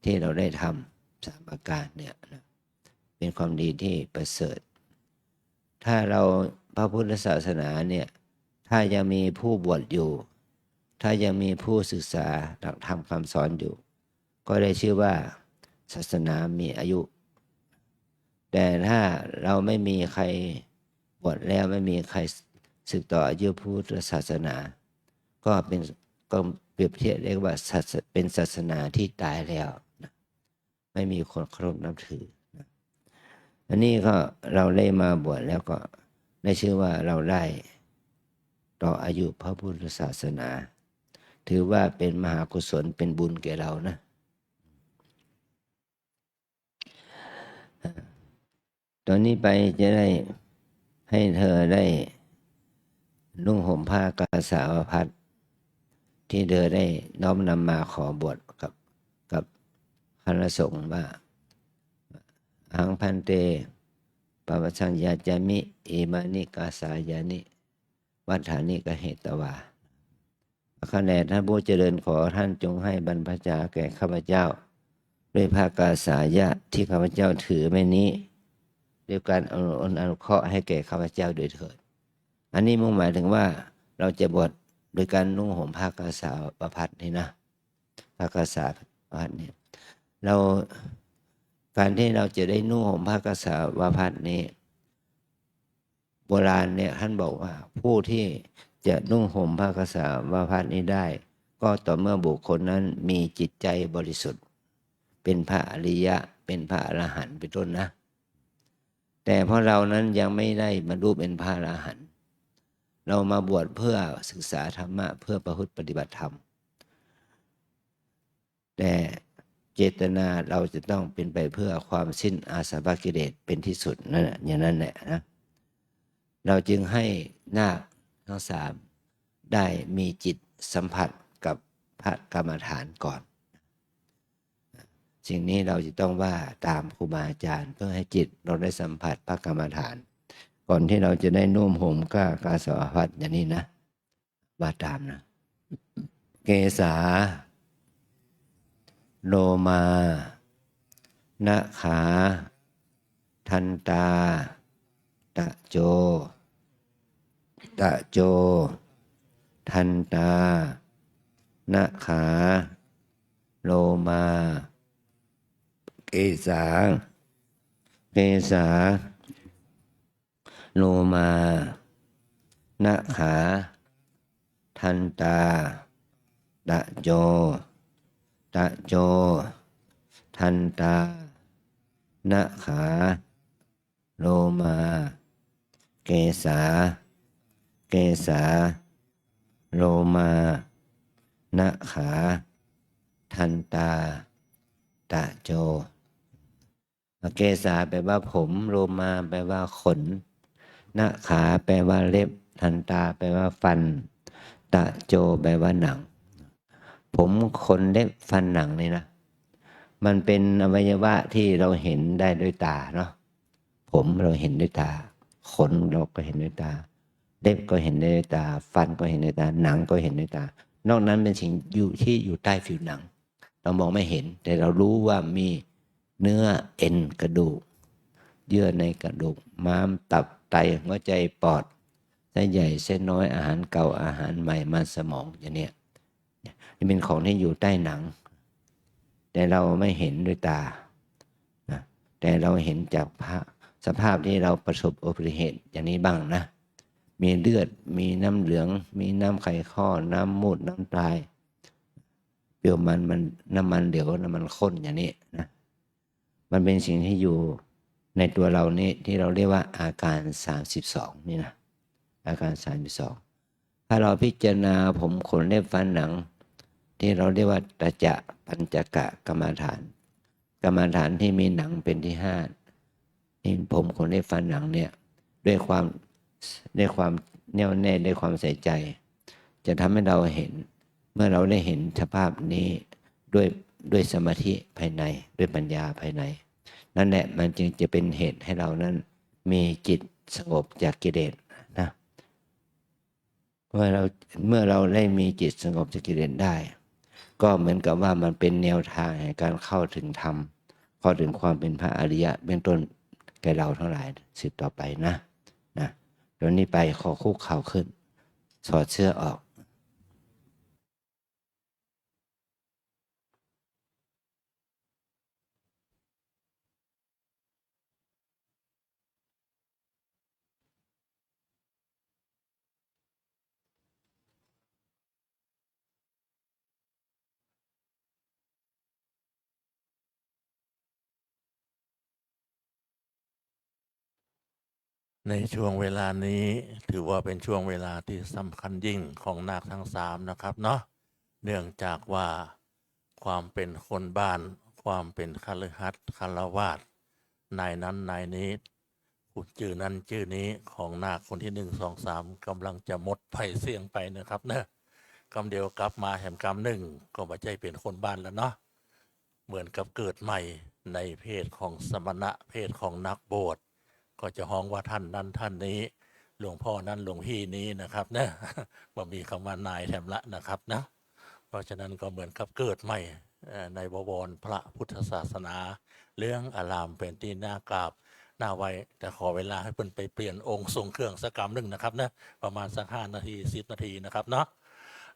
ที่เราได้ทำ3 ประการเนี่ยนะเป็นความดีที่ประเสริฐถ้าเราพระพุทธศาสนาเนี่ยถ้ายังมีผู้บวชอยู่ถ้ายังมีผู้ศึกษาหลักธรรมคำสอนอยู่ก็ได้ชื่อว่าศาสนามีอายุแต่ถ้าเราไม่มีใครบวชแล้วไม่มีใครสืบต่ออายุพุทธศาสนาก็เปรียบเทียบเรียกว่าเป็นศาสนาที่ตายแล้วนะไม่มีคนเคารพนับถือนะอันนี้ก็เราได้มาบวชแล้วก็ได้ชื่อว่าเราได้ต่ออายุพระพุทธศาสนาถือว่าเป็นมหากุศลเป็นบุญแก่เรานะตอนนี้ไปจะได้ให้เธอได้นุ่งห่มผ้ากาสาวพัสที่เธอได้น้อมนำมาขอบวชกับคณะสงฆ์ว่าหังพันเตปวัชชัญญาจามิอิมานิกาสายานิวัฏฐานิกเหตวาข้าแต่ท่านผู้เจริญขอท่านจงให้บรรพชาแก่ข้าพเจ้าด้วยผ้ากาสายะที่ข้าพเจ้าถือไม่นี้ด้วยการอนุเคราะห์ให้แก่ข้าพเจ้าโดยเถิดอันนี้มุ่งหมายถึงว่าเราจะบวชโดยการนุ่งห่มผ้ากาสาวพัสนี่นะผ้ากาสาวพัสเนี่ยการที่เราจะได้นุ่งห่มผ้ากาสาวพัสนี้โบราณเนี่ยท่านบอกว่าผู้ที่จะนุ่งห่มผ้ากาสาวพัสนี้ได้ก็ต่อเมื่อบุคคลนั้นมีจิตใจบริสุทธิ์เป็นพระอริยะเป็นพระอรหันต์เป็นต้นนะแต่เพราะเรานั้นยังไม่ได้บรรลุเป็นพระอรหันต์เรามาบวชเพื่อศึกษาธรรมะเพื่อประพฤติปฏิบัติธรรมแต่เจตนาเราจะต้องเป็นไปเพื่อความสิ้นอาสวะกิเลสเป็นที่สุดนั่นแหละอย่างนั้นแหละนะเราจึงให้นาคทั้ง3ได้มีจิตสัมผัสกับพระกรรมฐานก่อนสิ่งนี้เราจะต้องว่าตามครูบาอาจารย์เพื่อให้จิตเราได้สัมผัสพระกรรมฐานก่อนที่เราจะได้นุ่มห่มกาสาวพัสอย่างนี้นะว่าตามนะเกสาโลมานะขาทันตาตะโจทันตานะขาโลมาเกสาโลมานะขาทันตาตะโจทันตา นะขา โลมา เกสา เกสา โลมานะขา ทันตา ตะโจ เกสาแปลว่าผม โลมาแปลว่าขนนะขาแปลว่าเล็บ ทันตาแปลว่าฟัน ตะโจแปลว่าหนัง ผมขนเล็บฟันหนังนี่นะ มันเป็นอวัยวะที่เราเห็นได้ด้วยตาเนาะ ผมเราเห็นด้วยตา ขนเราก็เห็นด้วยตา เล็บก็เห็นด้วยตา ฟันก็เห็นด้วยตา หนังก็เห็นด้วยตา นอกนั้นเป็นสิ่งอยู่ใต้ผิวหนัง เรามองไม่เห็น แต่เรารู้ว่ามีเนื้อเอ็นกระดูก เยื่อในกระดูก ม้ามตับไตหัวใจปอดเส้นใหญ่เส้นน้อยอาหารเก่าอาหารใหม่มันสมองอย่างนี้นี่เป็นของที่อยู่ใต้หนัง แต่เราไม่เห็นด้วยตาแต่เราเห็นจากสภาพที่เราประสบอุบัติเหตุอย่างนี้บ้างนะ มีเลือดมีน้ำเหลืองมีน้ำไขข้อน้ำมูดน้ำตายเปรี้ยวมันน้ำมันเหลวน้ำมันข้นอย่างนี้นะมันเป็นสิ่งที่อยู่ในตัวเรานี่ที่เราเรียกว่าอาการ32นี่นะอาการ32ถ้าเราพิจารณาผมขนเล็บฟันหนังที่เราเรียกว่าตจะปัญจกะกรรมฐานกรรมฐานที่มีหนังเป็นที่5นี่ผมขนเล็บฟันหนังเนี่ยด้วยความแน่วแน่ด้วยความใส่ใจจะทำให้เราเห็นเมื่อเราได้เห็นสภาพนี้ด้วยสมาธิภายในด้วยปัญญาภายในนั่นแหละมันจึงจะเป็นเหตุให้เรานั้นมีจิตสงบจากกิเลสนะเมื่อเราได้มีจิตสงบจากกิเลสได้ก็เหมือนกับว่ามันเป็นแนวทางแห่งการเข้าถึงธรรมเข้าถึงความเป็นพระอริยะเป็นต้นแก่เราทั้งหลายสืบต่อไปนะตอนนี้ไปขอคุกเข่าขึ้นถอดเสื้อออกในช่วงเวลานี้ถือว่าเป็นช่วงเวลาที่สำคัญยิ่งของนาคทั้ง3นะครับเนาะเนื่องจากว่าความเป็นคนบ้านความเป็นคฤหัสถ์ฆราวาสนายนั้นนายนี้ผู้ชื่อนั้นชื่อนี้ของนาคคนที่1 2 3กำลังจะหมดไปเสี่ยงไปนะครับเนอะกำเดียวกลับมาแห่งกรรมหนึ่งก็ไม่ใช่เป็นคนบ้านแล้วเนาะเหมือนกับเกิดใหม่ในเพศของสมณะเพศของนักบวชก็จะฮ้องว่าท่านนั้นท่านนี้หลวงพ่อนั้นหลวงพี่นี้นะครับนะว่ามีคำว่านายแถมละนะครับนะเพราะฉะนั้นก็เหมือนกับเกิดใหม่ในบวรพระพุทธศาสนาเรื่องอารามเป็นที่น่ากราบน่าไว้แต่ขอเวลาให้เพิ่นไปเปลี่ยนองค์ทรงเครื่องสักกรรมหนึ่งนะครับนะประมาณสัก5 นาที10 นาทีนะครับเนาะ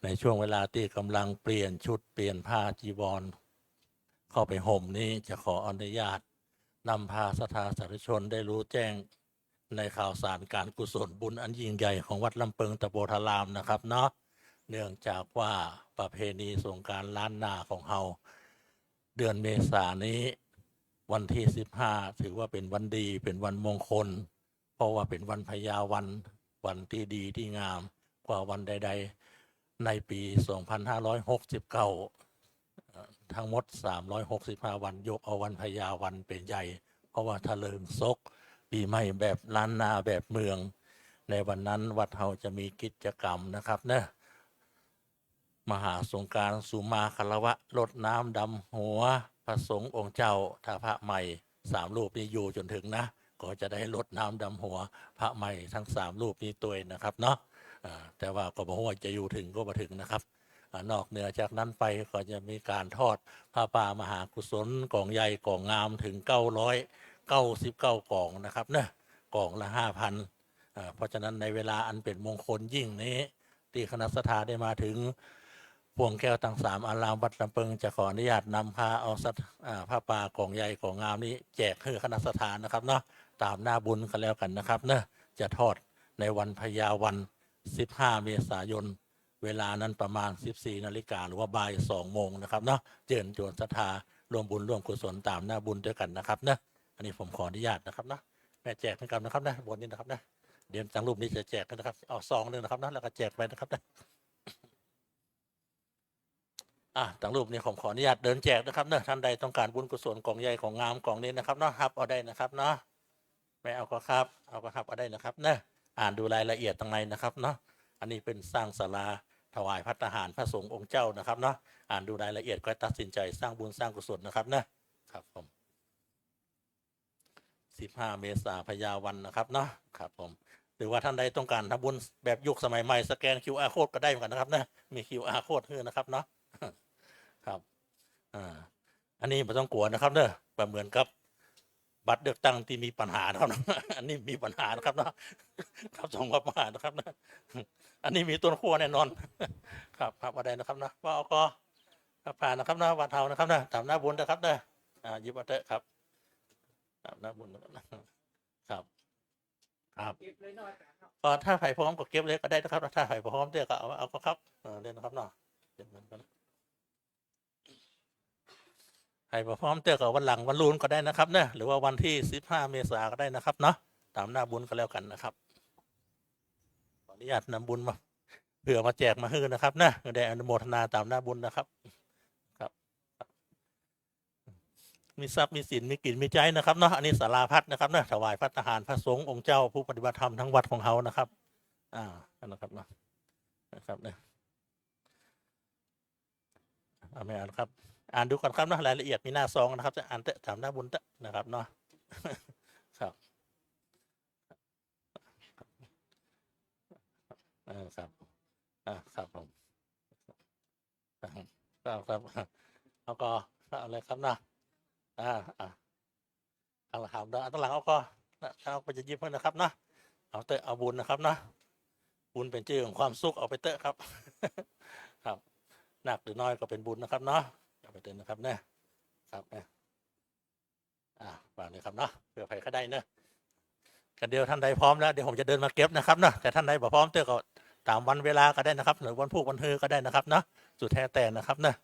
ในช่วงเวลาที่กำลังเปลี่ยนชุดเปลี่ยนผ้าจีวรเข้าไปห่มนี้จะขออนุญาตนำพาศรัทธาสาธุชนได้รู้แจ้งในข่าวสารการกุศลบุญอันยิ่งใหญ่ของวัดลำเปิงตะโพธารามนะครับเนาะเนื่องจากว่าประเพณีสงกรานต์ล้านนาของเฮาเดือนเมษายนนี้วันที่15ถือว่าเป็นวันดีเป็นวันมงคลเพราะว่าเป็นวันพญาวันที่ดีที่งามกว่าวันใดๆในปี2569ทั้งหมด365วันยกเอาวันพญาวันเป็นใหญ่เพราะว่าทะเลิงศกปีใหม่แบบล้านนาแบบเมืองในวันนั้นวัดเฮาจะมีกิจกรรมนะครับนะมหาสงกรานต์สุมาคารวะรดน้ำดำหัวพระสงฆ์องค์เจ้าถ้าพระใหม่3 รูปนี้อยู่จนถึงนะก็จะได้รดน้ำดำหัวพระใหม่ทั้ง3 รูปนี้ตัวนะครับเนาะแต่ว่าก็บอกว่าจะอยู่ถึงก็มาถึงนะครับนอกเหนือจากนั้นไปก็จะมีการทอดผ้าป่ามหากุศลกองใหญ่กองงามถึง999กองนะครับเนะกองละ5,000เพราะฉะนั้นในเวลาอันเป็นมงคลยิ่งนี้ที่คณะสัทธาได้มาถึงพวงแก้วทั้ง3อารามวัดลำเปิงจะขออนุญาตนำผ้าป่ากองใหญ่กองงามนี้แจกให้คณะสัทธานะครับเนาะตามหน้าบุญกันแล้วกันนะครับเนะจะทอดในวันพญาวัน15 เมษายนเวลานั้นประมาณ 14 นาฬิกาหรือว่าบ่าย 2 โมงนะครับเนาะเชิญชวนศรัทธารวมบุญร่วมกุศลตามหน้าบุญด้วยกันนะครับเนะ อันนี้ผมขออนุญาตนะครับนะแม่แจกเหมือนกันนะครับนะบนนี้นะครับนะเดี๋ยวทางรูปนี้จะแจกกันนะครับเอาซองหนึ่งนะครับนะแล้วก็แจกไปนะครับนะทางรูปนี้ผมขออนุญาตเดินแจกนะครับเนอะท่านใดต้องการบุญกุศลกล่องใหญ่ของงามกล่องนี้นะครับเนาะครับเอาได้นะครับเนาะไม่เอาก็ครับเอาก็ครับเอาได้นะครับเนอะอ่านดูรายละเอียดตรงในนะครับเนาะอันนี้เป็นสร้างศาลาถวายภัตตาหารพระสงฆ์องค์เจ้านะครับเนาะอ่านดูรายละเอียดก็ตัดสินใจสร้างบุญสร้างกุศลนะครับนะครับผม15 เมษายนพญาวันนะครับเนาะครับผมหรือว่าท่านใดต้องการทำบุญแบบยุคสมัยใหม่สแกน QR code ก็ได้เหมือนกันนะครับนะมี QR code ให้นะครับเนาะครับอันนี้ไม่ต้องกลัวนะครับเนอะเหมือนกับบัตรเลือกตั้งที่มีปัญหานะครับ อันนี้มีปัญหานะครับเนาะครับส่งมาปัญหานะครับนะอันนี้มีต้นขั้วแน่นอน ครับอะไรนะครับนะว่าก็ผ่านนะครับนะวันเทานะครับนะตามหน้าบุญนะครับนะยิบวัตเตอร์ครับตามหน้าบุญนะครับครับก็ถ้าไผ่พร้อมก็เก็บเลยก็ได้นะครับถ้าไผ่พร้อมเดี๋ยวก็เอาก็ครับเล่นนะครับเนาะเดี๋ยวเหมือนกันไผ่พร้อมเดี๋ยวก็วันหลังวันรุ่นก็ได้นะครับเนอะหรือว่าวันที่15 เมษายนก็ได้นะครับเนาะตามหน้าบุญก็แล้วกันนะครับขออนุญาตนำบุญมาเผื่อมาแจกมาฮื้อนะครับนะได้อนุโมทนาตามหน้าบุญนะครับครับมีทรัพย์มีสินมีกินมีใจนะครับเนาะอันนี้ศาลาพัดนะครับนะถวายภัตตาหารพระสงฆ์องค์เจ้าผู้ปฏิบัติธรรมทั้งวัดของเขานะครับนะครับเนาะนะครับเนี่ยไม่อ่านครับอ่านดูก่อนครับเนาะรายละเอียดมีหน้าซองนะครับจะอ่านเตะตามหน้าบุญเตะนะครับเนาะครับครับครับผมครับเอาก็เอาเลยครับนะเอาละครับตั้งหลังเอาก็เอาไปจะยิบให้นะครับนะเอาเตะเอาบุญนะครับนะบุญเป็นชื่อของความสุขเอาไปเตะครับครับหนักหรือน้อยก็เป็นบุญนะครับเนาะเอาไปเตะนะครับเนี่ยครับเนี่ยวางเลยครับเนาะเผื่อใครก็ได้เนอะกันเดียวท่านใดพร้อมแล้วเดี๋ยวผมจะเดินมาเก็บนะครับเนาะแต่ท่านใดบ่พร้อมเตะก็ตามวันเวลาก็ได้นะครับหรือวันพุธวันฮือก็ได้นะครับเนาะสุดแท้แต่นะครับเนาะ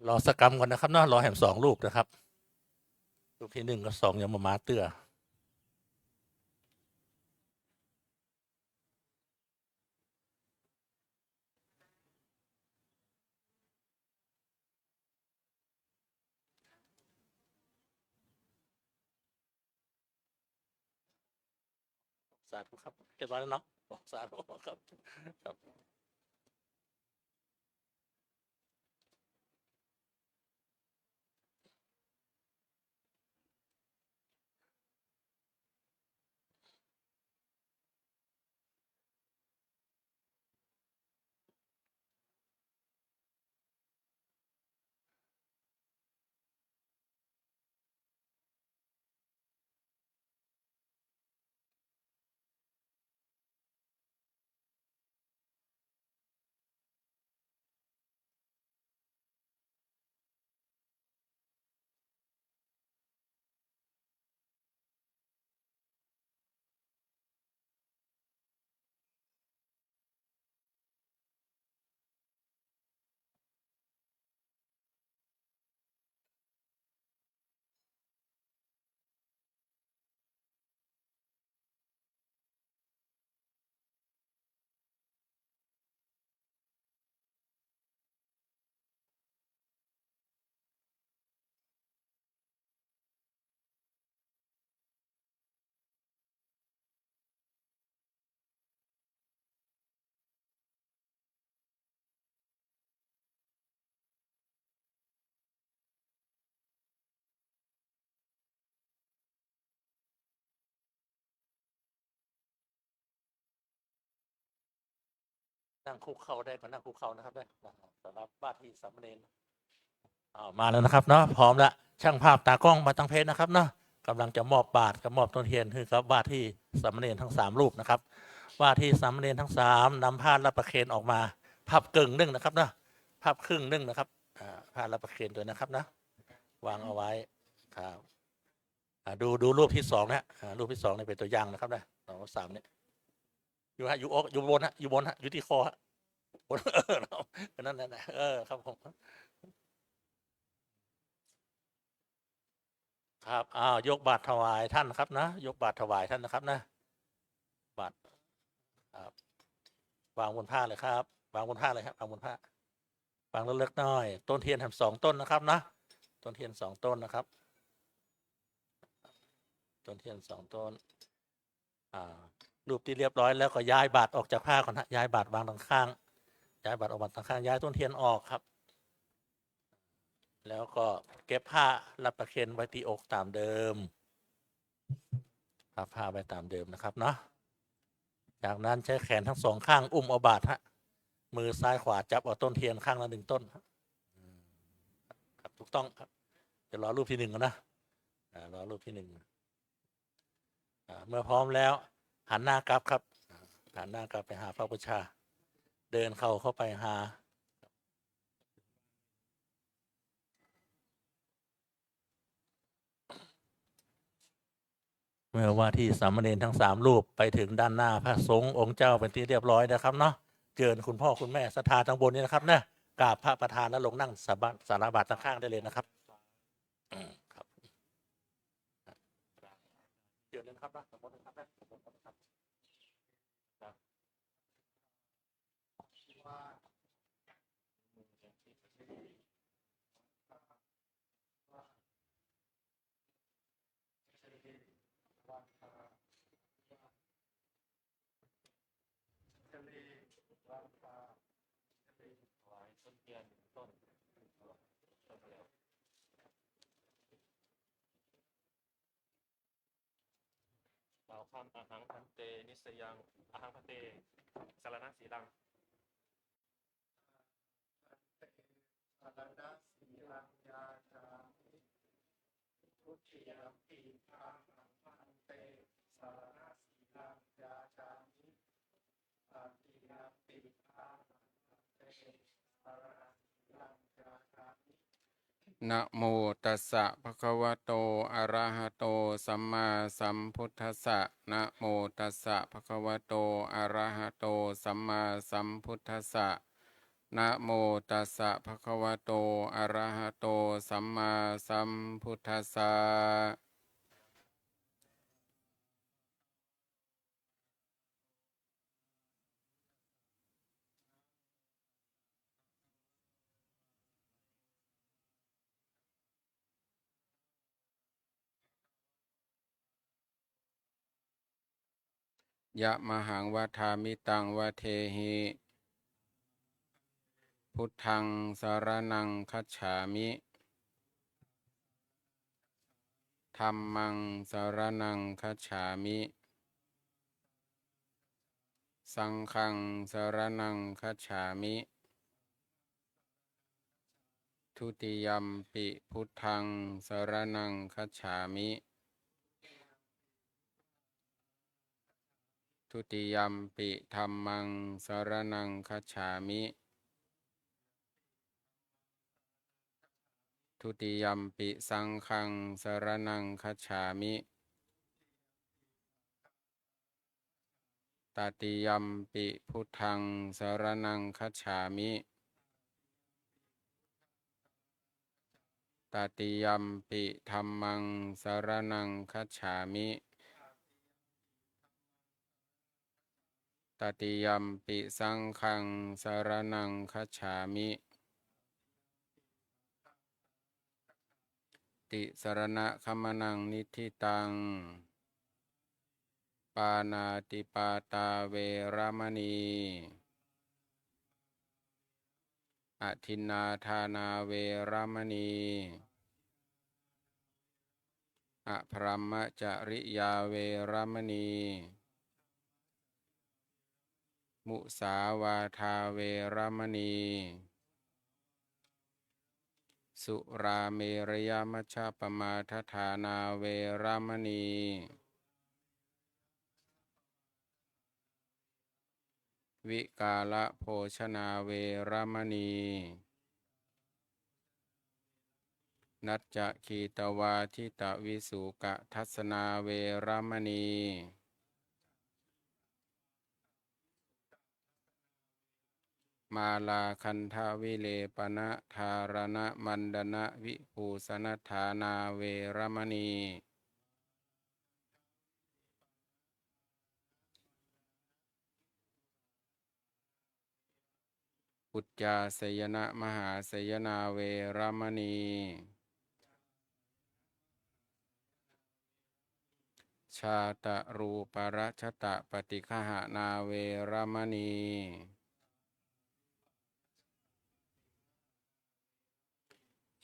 รอสกรรมก่อนนะครับเนาะรอแหม2 ลูกนะครับลูกที่1กับ2ยังมาเตื้อสาธุครับเรียบร้อยแล้วเนาะสาธุครับครับนั่งคุกเข่าได้ก็นั่งคุกเข่านะครับได้สำหรับว่าที่สามเณรมาแล้วนะครับเนาะพร้อมแล้วช่างภาพตากล้องมาตั้งเพจนะครับเนาะกำลังจะมอบบาตรกับมอบต้นเทียนคือครับว่าที่สามเณรทั้ง3 รูปนะครับว่าที่สามเณรทั้ง3นำผ้ารับประเคนออกมาพับกึ่งนึงนะครับเนาะพับครึ่งนึงนะครับผ้ารับประเคนด้วยนะครับนะวางเอาไว้ครับ ดูรูปที่2นะรูปที่2นี่เป็นตัวอย่างนะครับนะ2 3เนี่ยอยู่ฮะอยู่บนฮะอยู่บนฮะอยู่ที่คอฮะบนนั่นนะครับผมครับยกบาตรถวายท่านครับนะยกบาตรถวายท่านนะครับนะบาตรครับวางบนผ้าเลยครับวางบนผ้าเลยครับวางบนผ้าวางเล็กๆน้อยต้นเทียนทำ2 ต้นนะครับนะต้นเทียน2 ต้นนะครับต้นเทียน2 ต้นรูปที่เรียบร้อยแล้วก็ย้ายบาตรออกจากผ้าก่อนฮะย้ายบาตรวางทางข้างย้ายบาตรออกมาทางข้างย้ายต้นเทียนออกครับแล้วก็เก็บผ้ารับประเคนไว้ที่อกตามเดิมพับผ้าไว้ตามเดิมนะครับเนาะจากนั้นใช้แขนทั้ง2 ข้างอุ้มเอาบาตรฮะมือซ้ายขวาจับเอาต้นเทียนข้างละ1 ต้นครับถูกต้องครับจะรอรูปที่1ก่อนนะรอรูปที่1เมื่อพร้อมแล้วหันหน้ากลับครับหันหน้ากลับไปหาพระบูชาเดินเข้าไปหาเมื่อว่าที่สามเณรทั้ง3 รูปไปถึงด้านหน้าพระสงฆ์องค์เจ้าเป็นที่เรียบร้อยนะครับเนาะเชิญคุณพ่อคุณแม่ศรัทธาทั้งบนนี้นะครับนะกราบพระประธานแล้วลงนั่งสารบาตรข้างได้เลยนะครับครับเชิญเลยนะครับนะสมมตินะครับนะสมมตินะครับถวายต้นเทียน1 ต้นต้นเดียวเราคำอาหังพันเตนิสยังอาหังพันเตสารนังสีลัง สารนัสสีลังยาจามิทุติยมปีอาหังพันเตสารนัสสีลังยาจามิตติยมปีอาหังพันเตสารนัสสีลังยาจามิ นะโมตัสสะภะคะวะโตอะระหะโตสัมมาสัมพุทธัสสะนะโมตัสสะภะคะวะโตอะระหะโตสัมมาสัมพุทธัสสะนะโมตัสสะภะคะวะโตอะระหะโตสัมมาสัมพุทธัสสะยะมหังวะทามิตังวะเทหิพุทธังสรณังคัจฉามิธัมมังสรณังคัจฉามิสังฆังสรณังคัจฉามิทุติยัมปิพุทธังสรณังคัจฉามิทุติยัมปิธัมมังสรณังคัจฉามิทุติยัมปิสังฆังสรณังคัจฉามิตติยัมปิพุทธังสรณังคัจฉามิตติยัมปิธัมมังสรณังคัจฉามิตติยัมปิสังฆังสรณังคัจฉามิติสรณะคัมมนังนิธิตังปานาติปาตาเวรมณีอทินนาทานาเวรมณีอภรมจริยาเวรมณีมุสาวาทาเวรมณีสุราเมรยมัชฌปมาทฐานาเวรมณีวิกาลโภชนาเวรมณี นัจจคีตวาทิตวิสุกะทัศนาเวรมณี มาลาคันทวิเลปนะธารณมันดนะวิภูสนฐานาเวรมณี อุจจาสยนะมหาสยนาเวรมณี ชาตะรูปรัชตะปฏิฆหานาเวรมณี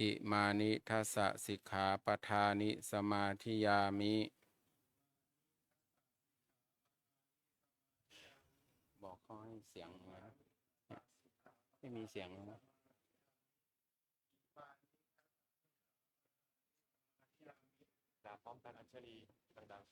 อิมานิทัสสะสิกขาปทานิสมาธิยามิ บอกเขาให้เสียงนะไม่มีเสียงนะ กราบพร้อมกันอัญชลีดังๆ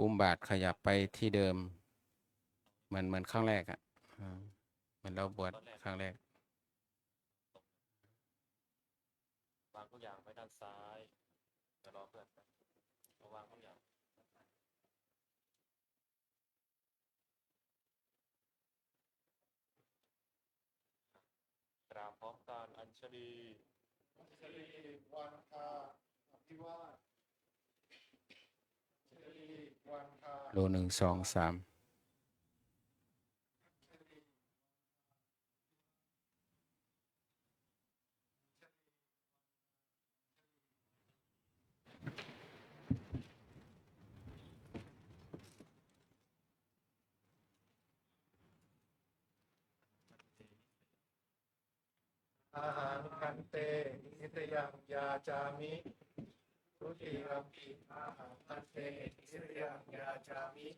อุ้มบาทขยับไปที่เดิมเหมือนครั้งแรกอ่ะเหมือนเราบวชครั้งแรก วางทุกอย่างไว้ด้านซ้ายเดี๋ยวรอเพื่อนแป๊บเอาวางทุกอย่างกราบพร้อมกันอัญชลี วันทาอภิวาทชลีวันทา โล1 2 3อาหารคันเตนิสยังยาจามิทุติยมปิอาหารคันเตนิสยังยาจามิ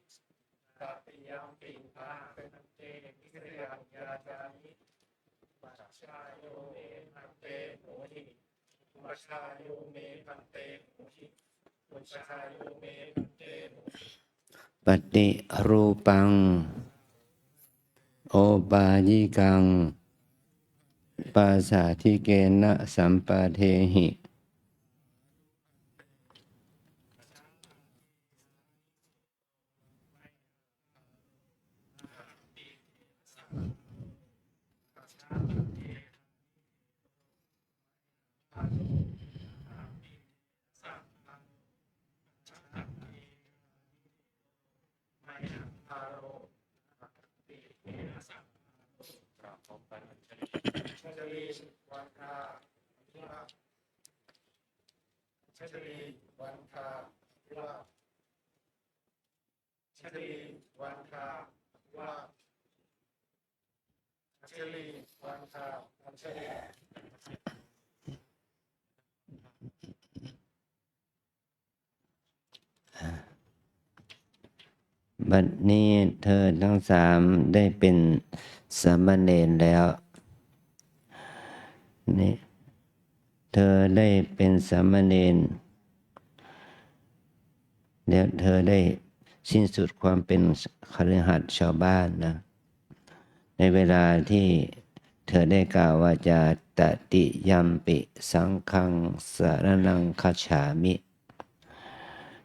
ตติยมปิอาหารคันเตนิสยังยาจามิปัจจายโยเมคันเตโหหิปัจจายโยเมคันเตโหหิปัจจายโยเมคันเตโหหิ ปฏิรูปัง โอบายิกัง ปาสาธิเกนะสัมปาเทหิ กราบพร้อมกันอัญชลี ชลีวันทาพิวาชลีวันทาพิวาชลีวันทาพิวาชลีวันทาอัญชลี บัดนี้เธอทั้งสามได้เป็นสามเณรแล้วนี่เธอได้เป็นสามเณรแล้วเธอได้สิ้นสุดความเป็นคฤหัสถ์ชาวบ้านนะในเวลาที่เธอได้กล่าวว่าจะตติยัมปิสังฆังสรณังคัจฉามิ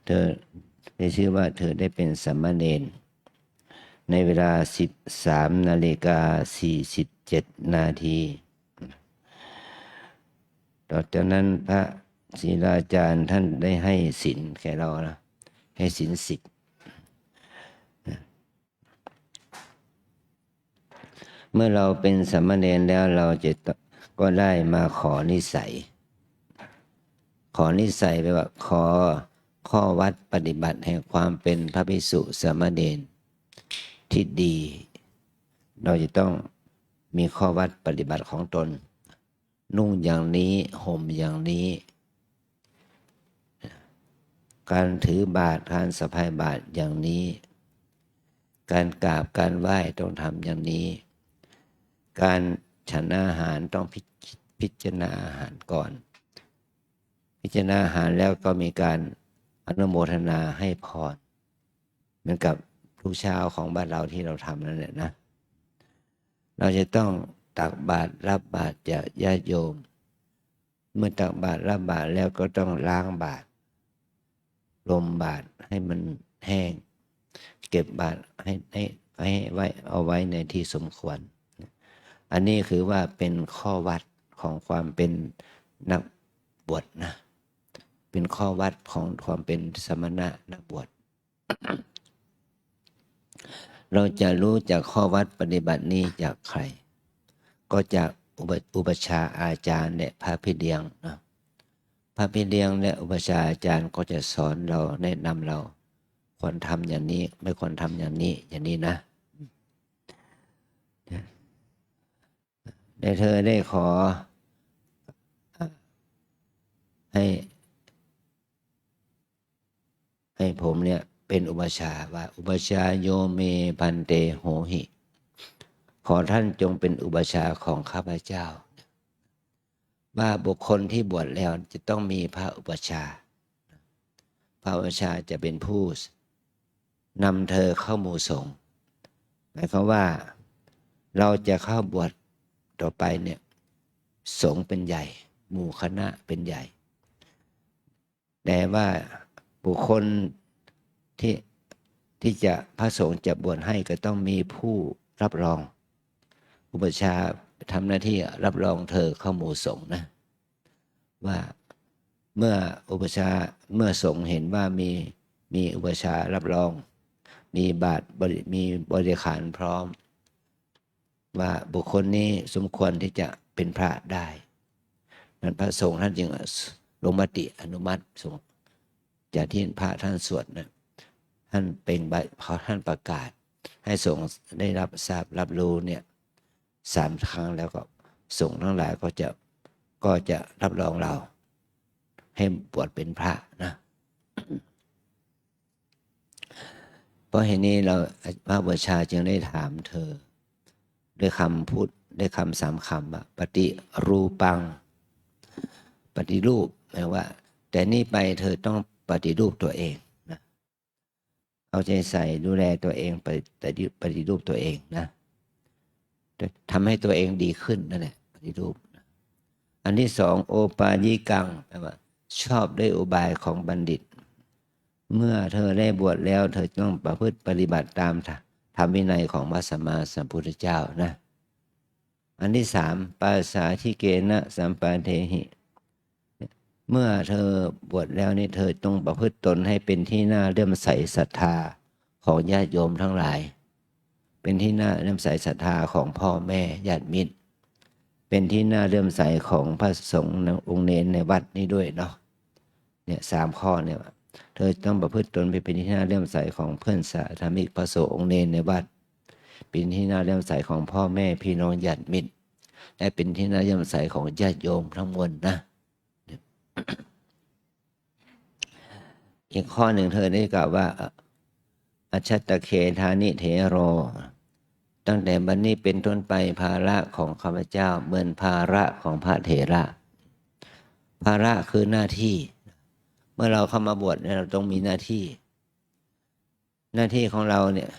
เธอได้ชื่อว่าเธอได้เป็นสามเณรในเวลา 13:47 นาทีต่อจากนั้นพระศีลาจารย์ท่านได้ให้ศีลแก่เรานะให้ศีล10เมื่อเราเป็นสามเณรแล้วเราจะก็ได้มาขอนิสัยแปลว่าขอข้อวัดปฏิบัติแห่งความเป็นพระภิกษุสามเณรที่ดี เราจะต้องมีข้อวัดปฏิบัติของตนนุ่งอย่างนี้ห่มอย่างนี้ การถือบาตรการสะพายบาตรอย่างนี้ การกราบการไหว้ต้องทำอย่างนี้ การฉันอาหารต้อง พิจารณาอาหารก่อน พิจารณาอาหารแล้วก็มีการอนุโมทนาให้พรเหมือนกับทุกเช้าของบ้านเราที่เราทำนั่นแหละนะเราจะต้องตักบาตรรับบาตรจากญาติโยมเมื่อตักบาตรรับบาตรแล้วก็ต้องล้างบาตรลมบาตรให้มันแห้งเก็บบาตรให้ไว้เอาไว้ในที่สมควรอันนี้คือว่าเป็นข้อวัดของความเป็นนักบวชนะเป็นข้อวัดของความเป็นสมณะนักบวช เราจะรู้จากข้อวัดปฏิบัตินี้จากใครก็จากอุปชฌาย์อาจารย์และพระพี่เลี้ยงนะพระพี่เลี้ยงและอุปชฌาย์อาจารย์ก็จะสอนเราแนะนำเราควรทำอย่างนี้ไม่ควรทำอย่างนี้นะแต่เธอได้ขอให้ผมเนี่ยเป็นอุปชฌาย์ว่าอุปชฌาย์โยเมพันเตโหหิขอท่านจงเป็นอุปชฌาย์ของข้าพเจ้าว่าบุคคลที่บวชแล้วจะต้องมีพระอุปชฌาย์พระอุปชฌาย์จะเป็นผู้นำเธอเข้าหมู่สงฆ์หมายความว่าเราจะเข้าบวชต่อไปเนี่ยสงฆ์เป็นใหญ่หมู่คณะเป็นใหญ่แต่ว่าบุคคลที่จะพระสงฆ์จะบวชให้ก็ต้องมีผู้รับรองอุปชฌาย์ทำหน้าที่รับรองเธอเข้าหมู่สงฆ์นะว่าเมื่ออุปชฌาย์เมื่อสงฆ์เห็นว่ามีอุปชฌาย์รับรองมีบาตรมีบริขารพร้อมว่าบุคคลนี้สมควรที่จะเป็นพระได้นั้นพระสงฆ์ท่านจึงลงมติอนุมัติสงฆ์จากที่พระท่านสวดนะท่านเป็นพอท่านประกาศให้สงฆ์ได้รับทราบรับรู้เนี่ย3 ครั้งแล้วก็สงฆ์ทั้งหลายก็จะรับรองเราให้บวชเป็นพระนะเพราะเหตุนี้เราพระอุปชฌาย์จึงได้ถามเธอด้วยคำพูดด้วยคำ3 คำว่าปฏิรูปังปฏิรูปหมายว่าแต่นี่ไปเธอต้องปฏิรูปตัวเองนะเอาใจใส่ดูแลตัวเองปฏิรูปตัวเองนะทำให้ตัวเองดีขึ้นนั่นแหละปฏิรูปอันที่2โอปายิกังแปลว่าชอบด้วยอุบายของบัณฑิตเมื่อเธอได้บวชแล้วเธอต้องประพฤติปฏิบัติตามธรรมวินัยของพระสัมมาสัมพุทธเจ้านะอันที่3ปัสสาธิเกนะสัมปาเทหิเมื่อเธอบวชแล้วนี่เธอต้องประพฤติตนให้เป็นที่น่าเลื่อมใสศรัทธาของญาติโยมทั้งหลายเป็นที่น่าเลื่อมใสศรัทธาของพ่อแม่ญาติมิตรเป็นที่น่าเลื่อมใสของพระสงฆ์องค์เณรในวัดนี้ด้วยเนาะเนี่ย3 ข้อเนี่ยเธอต้องประพฤติตนเป็นที่น่าเลื่อมใสของเพื่อนสาธมิกพระสงฆ์องค์เณรในวัดเป็นที่น่าเลื่อมใสของพ่อแม่พี่น้องญาติมิตรและเป็นที่น่าเลื่อมใสของญาติโยมทั้งมวลนะอีกข้อหนึ่งเธอได้กล่าวว่าอัชชัตตเคธานิเถโรตั้งแต่บัดนี้เป็นต้นไปภาระของข้าพเจ้าเหมือนภาระของพระเถระภาระคือหน้าที่เมื่อเราเข้ามาบวชเนี่ยเราต้องมีหน้าที่ของเราเนี่ย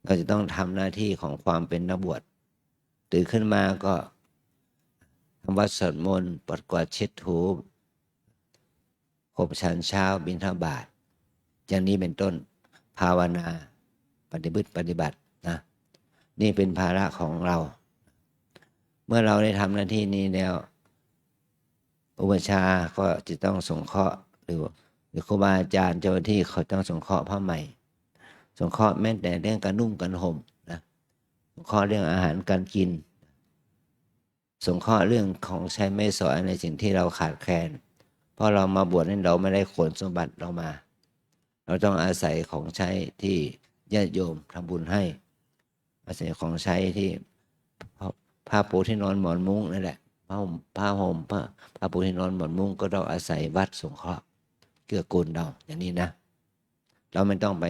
เราจะต้องทำหน้าที่ของความเป็นนักบวชตื่นขึ้นมาก็ทำวัดสวดมนต์ปัดกวาดเช็ดถูขบฉันเช้าบิณฑบาตอย่างนี้เป็นต้นภาวนาปฏิบัตินะนี่เป็นภาระของเราเมื่อเราได้ทำหน้าที่นี้แล้วอุปชฌาย์ก็จะต้องสงเคราะห์หรือครูบาอาจารย์เจ้าหน้าที่เขาต้องสงเคราะห์ผ้าใหม่สงเคราะห์แม้แต่เรื่องการนุ่งการห่มนะสงเคราะห์เรื่องอาหารการกินสงเคราะห์เรื่องของใช้ไม้สอยในสิ่งที่เราขาดแคลนเพราะเรามาบวชนั้นเราไม่ได้ขนสมบัติเรามาเราต้องอาศัยของใช้ที่ญาติโยมทำบุญให้อาศัยของใช้ที่ผ้าปูที่นอนหมอนมุ้งนั่นแหละผ้าห่มผ้าปูที่นอนหมอนมุ้งก็ต้องอาศัยวัดสงเคราะห์เกื้อกูลเราอย่างนี้นะเราไม่ต้องไป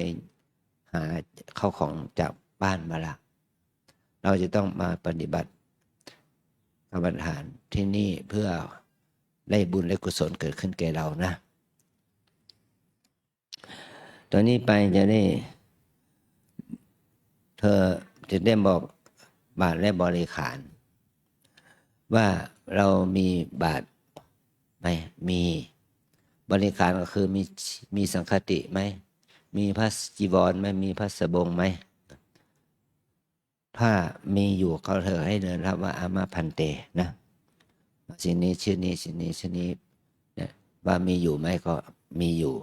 หาเข้าของจากบ้านมาละเราจะต้องมาปฏิบัติ กรรมฐานที่นี่เพื่อได้บุญและกุศลเกิดขึ้นแก่เรานะตอนนี้ไปจะได้เธอจะได้บอกบาตรและบริขารว่าเรามีบาตรไหมมีบริขารก็คือมีสังฆติไหมมีพระจีวรไหมมีพระสบงไหมถ้ามีอยู่เขาเธอให้เดินรับว่าอามาพันเตนะสิ่งนี้ชื่อนี้สิ่งนี้ชื่อนี้เนี่ยว่ามีอยู่ไหมก็มีอยู่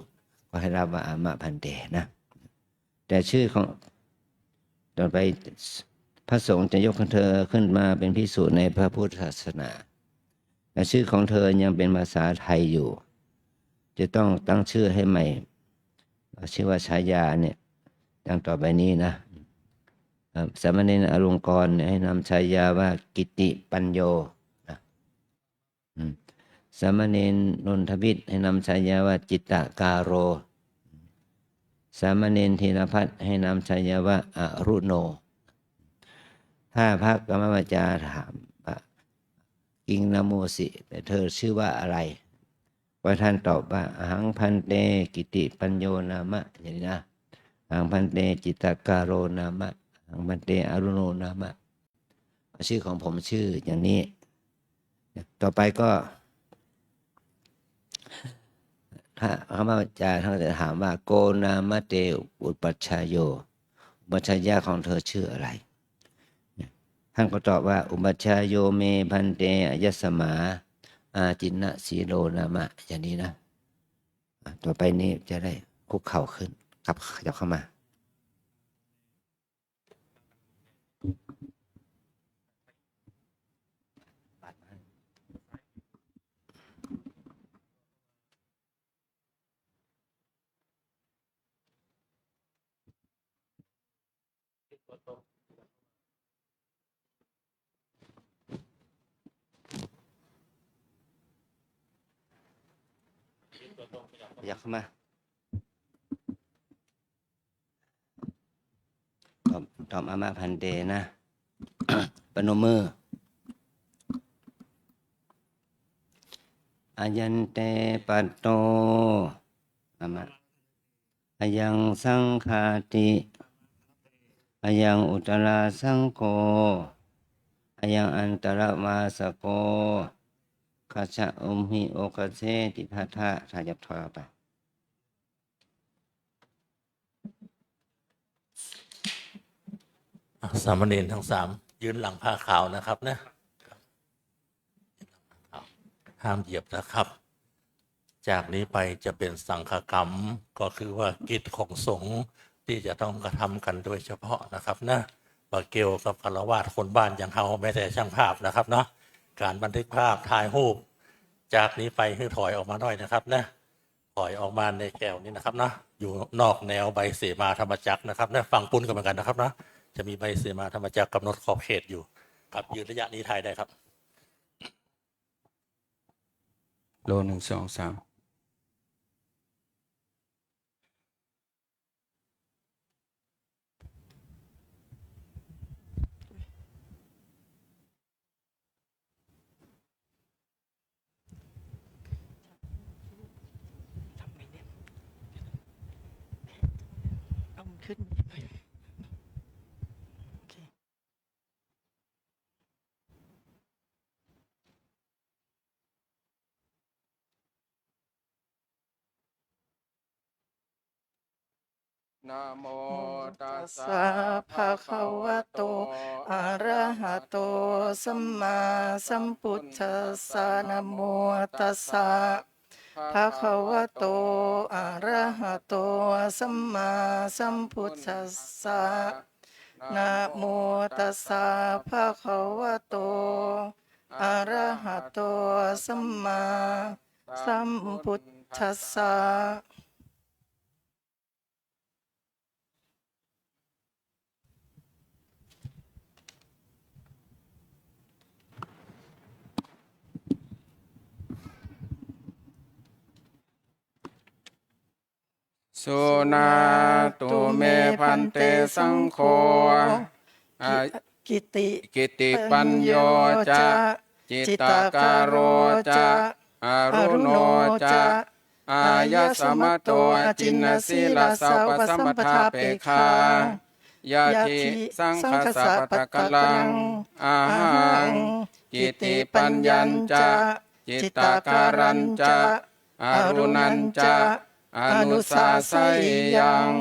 ก็ให้รับว่าอามาพันเตนะแต่ชื่อของต่อไปพระสงฆ์จะยกของเธอขึ้นมาเป็นภิกษุในพระพุทธศาสนาแต่ชื่อของเธอยังเป็นภาษาไทยอยู่จะต้องตั้งชื่อให้ใหม่ชื่อว่าฉายาเนี่ยดังต่อไปนี้นะสามเณรอลงกรณ์ให้นำฉายาว่ากิติปัญโยนะสามเณรนนทวิทย์ให้นำฉายาว่าจิตตกาโรสามเณรธีรพัฒน์ให้นำฉายาว่าอรุโนถ้าพระกรรมวาจาถามกิงนโมสิแต่เธอชื่อว่าอะไรว่าท่านตอบว่าอหังพันเตกิติปัญโยนามะอย่างนี้นะอหังพันเตจิตตกาโรนามะอหังพันเตอรุโนนามะชื่อของผมชื่ออย่างนี้ต่อไปก็ถ้าพระอาจารย์ท่านจะถามว่าโกนามะเตอุปัชฌายโยอุปัชฌายะของเธอชื่ออะไรท่านก็ตอบว่าอุปัชฌายโยเมพันเตอยัสสมาอาจินนะสีโลนามะอย่างนี้นะต่อไปนี้จะได้คุกเข่าขึ้นขับจะเข้ามาอยากเข้ามาตอบอามาพันเตนะ ปนมมืออายันเตปัตโตอามาอายังสังฆาติอายังอุตราสังโฆอายังอันตรวาสโกคัจฉะอุมหิโอกเสติภัทธะถ้ายับถอยออกไปสามเณรทั้งสามยืนหลังผ้าขาวนะครับนะห้ามเหยียบนะครับ จากนี้ไปจะเป็นสังฆกรรมก็คือว่ากิจของสงฆ์ที่จะต้องกระทำกันโดยเฉพาะนะครับนะบาเกลกับฆราวาสคนบ้านอย่างเฮาไม่แต่ช่างภาพนะครับเนาะการบันทึกภาพถ่ายรูปจากนี้ไปให้ถอยออกมาหน่อยนะครับนะถอยออกมาในแก้วนี้นะครับนะอยู่นอกแนวใบเสมาธรรมจักรนะครับนะฟังปุ้นกันเหมือนกันนะครับนะจะมีใบเสมาธรรมจักรกำหนดขอบเขตอยู่ครับยืนระยะนี้ถ่ายได้ครับโลหนึ่งสองสามเอามันขึ้นโอเค นะโมตั ตั ส ส สะ สะ ภะ ภะ คะ คะ วะ วะ โต โต อะ อะ ระ ระ หะ หะ โต โต สัมมาสัมพุทธัสสะนะโมตัสสะ ภะคะวะโต อะระหะโต สัมมาสัมพุทธัสสะนะโมตัสสะ ภะคะวะโต อะระหะโต สัมมาสัมพุทธัสสะ สุนาตุเมพันเตสังโฆอา กิติ กิติปัญโยจะ จิตตการโรจะอรุโนจะอายะสมโตอจินนสีลาสาวปสัมปทาเปคายาทิสังคสะปะกะลังอาหังกิติปัญญัญจะจิตตาการัญจะอรุณัญจะอนุสาสยัง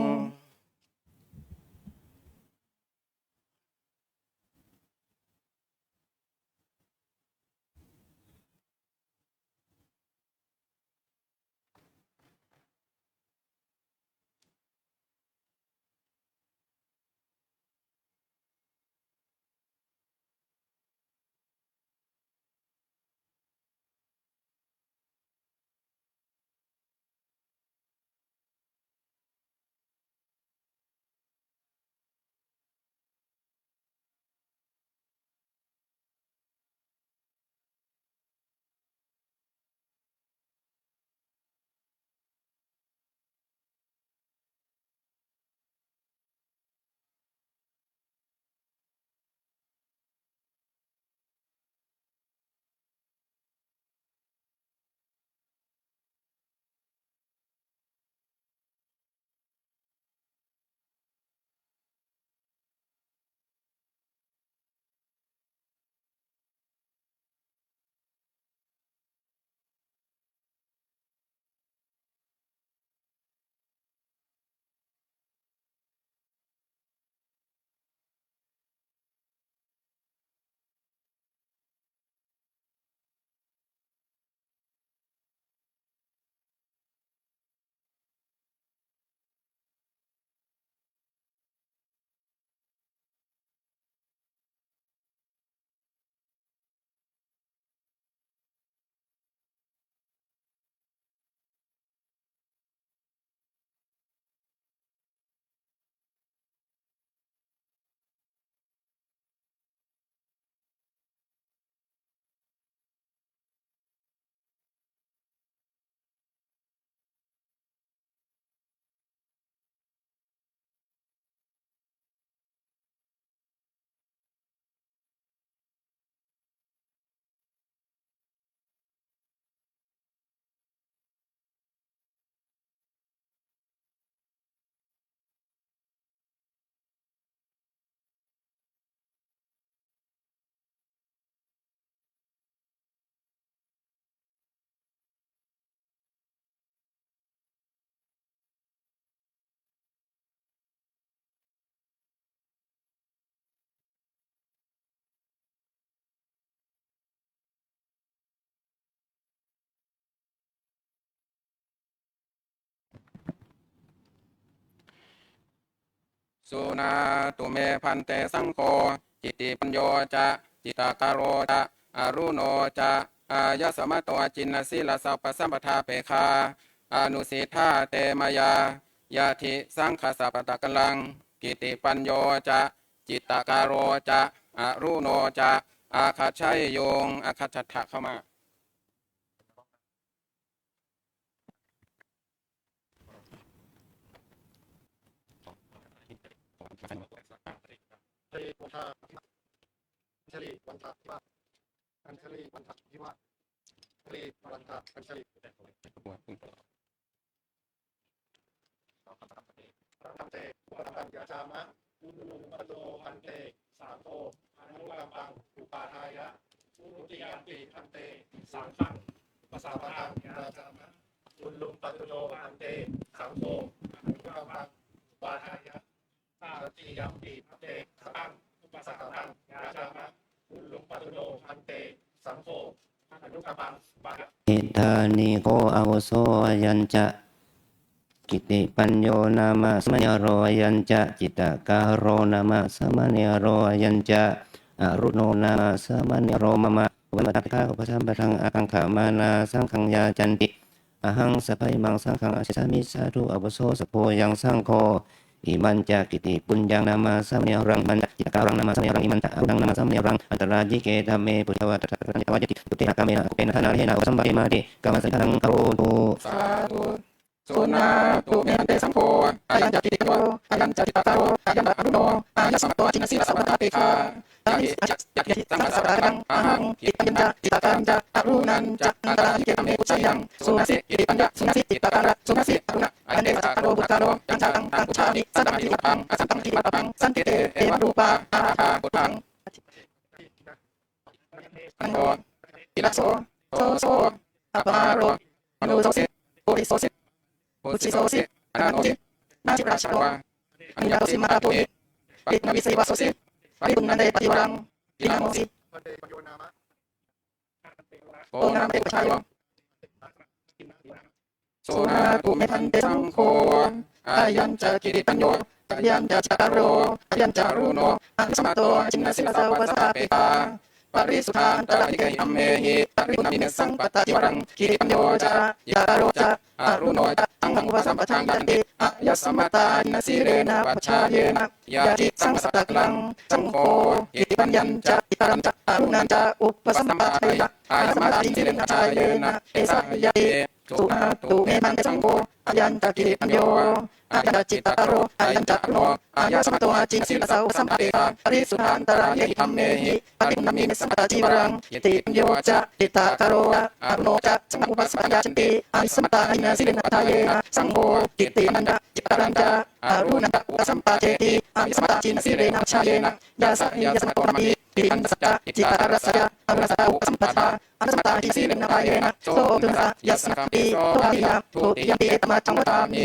สุนาตุเมพันเตสังโฆจิตติปัญโยจะจิตตาการโรจะอรุโนจะอายะสมโตจินนสีลาสาวปสัมปทาเปคาอนุสิทธาเตมยายาทิสังคสะปะตะกลังกิติปัญโยจะจิตตาการโรจะอรุโนจะอาคาชัยโยงอาคาชัตถะเข้ามา เตโพธาอัญชลีวันทะพิวาอัญชลีวันทะพิวาอัญชลีวันทะอัญชลีพระธรรมเตพระธรรมยาจามะอุลุปโตพันเตสาโตอนุกัมปังอุปาทายะอุติยัมปิพันเตสังฆังปสาปะทังยาจามะอุลุปโตพันเตสังโฆอนุกัมปังอุปาทายะตาติยัมปิพันเตสังอุปสาปะทังยาจามะอุลุปโตพันเตสังโฆอนุกัมปังอุปาทายะ อิทานิโกอาวุโสยัญจะกิติปัญโยนามะสมัญโรยัญจะจิตตการโรนามะสมัญโรยัญจะอรุโนนามะสมัญโรมะมะวันมะตักขะอุปสัมปทังอาคังขมานาสังขังยาจันติอหังสัพพะมังสังขังอาชิสามิสาธุอาวุโสสโพยังสังโฆอิมันจะกิติปุญญังนามาสัมเนรังมันจิตการังนามาสัมเนรังอิมันจะอรุณังนามาสัมเนรังอันตราจิเกธรรมเมปุถาวะตัตตะรัญจวัจติตุเตหะกาเมนะอุเปนะธนาเลนะอุสัมปะเมมาติกามสันทังคโรตุ สาธุ สุนาตุเมหันเตสังโฆอายัญจติโยอายัญจติตาโรอายัญจอรุโนอายัสสัมโตจินสีสัพพะเตคาตาหิอาจักยักขิสังสัพพะกังอาหังอิปัญญาจิตตารัญจะอรุนันจะอันตราหิเกตเมกุชัยยังสุนัสิอิปัญญาสุนัสิจิตตาระสุนัสิอรุณะอายันเตสัตโรบุตตาโรยังจังตังปุชามิสัตตังทิวัตังอสันตังทิวัตังสันติเตเอวรูปาอาราภาปุตังอันโฆอิรัสโสโสอัปปาโรมโนโสสิปุริโสสิปุจิโสสิอนาโนสินาจิราชโรอัญญาโตสิมาตุอิปิณวิเสวะโสสิปริปุณณเตปฏิวรังอินาโมสิโอนาเมปชายโยโสนาตุเมทันเตสังโฆอายัญจกิริตัญโยอายัญจจตารโรอายัญจารุโนอันสมโตจินนสิลาสาวสาเปตาปริสุทธานตระนิเกหิอัมเมหิปริปุณณมิเนสังปตติวรังกิริปัญโยจะยาโรจะอารุโนจะตังหังวะสัมปชังยันติอายัสสมตาจินสิเรนะปัจฉาเยนะยาจิสังสัตตะลังสังโฆอิติปัญญัญจะอิตารัญจะอารุณัญจะอุปสัมปทายะอายัสสมตาจินสิเรนะปัจฉาเยนะเอสายะติสุนาตุเมทันเตสังโฆอายัญจกิริปัญโยอายัญจจิตตาโรอายัญจอรุโนอายัสสมโตจินสิลาสาวสัมปะเตตาปริสุทธานตระเยหิธัมเมหิปริปุณณมิเนสังปตติวรังอิติปัญโยจะอิตตาโรอารุโนจะสังฆอุปสัมปทายะจันติอายัสสมตาจินสิเรนะปัจฉาเยนะสังโฆกิตินันจะจิตตารัญจะอารุนันจะอุปสัมปะเจติอายัสสมตาจินสิเรนะปัจฉาเยนะยาสะยาสมโตนัมปิปิอันสัจจะจิตตารัสสะอารุนัสสะอุปสัมปทาอันสมตาจินสิเรนะปัจฉาเยนะโสตุนะยัสสะปิโตอาหิยะทุติยัมปิเอตมะจังวตามิ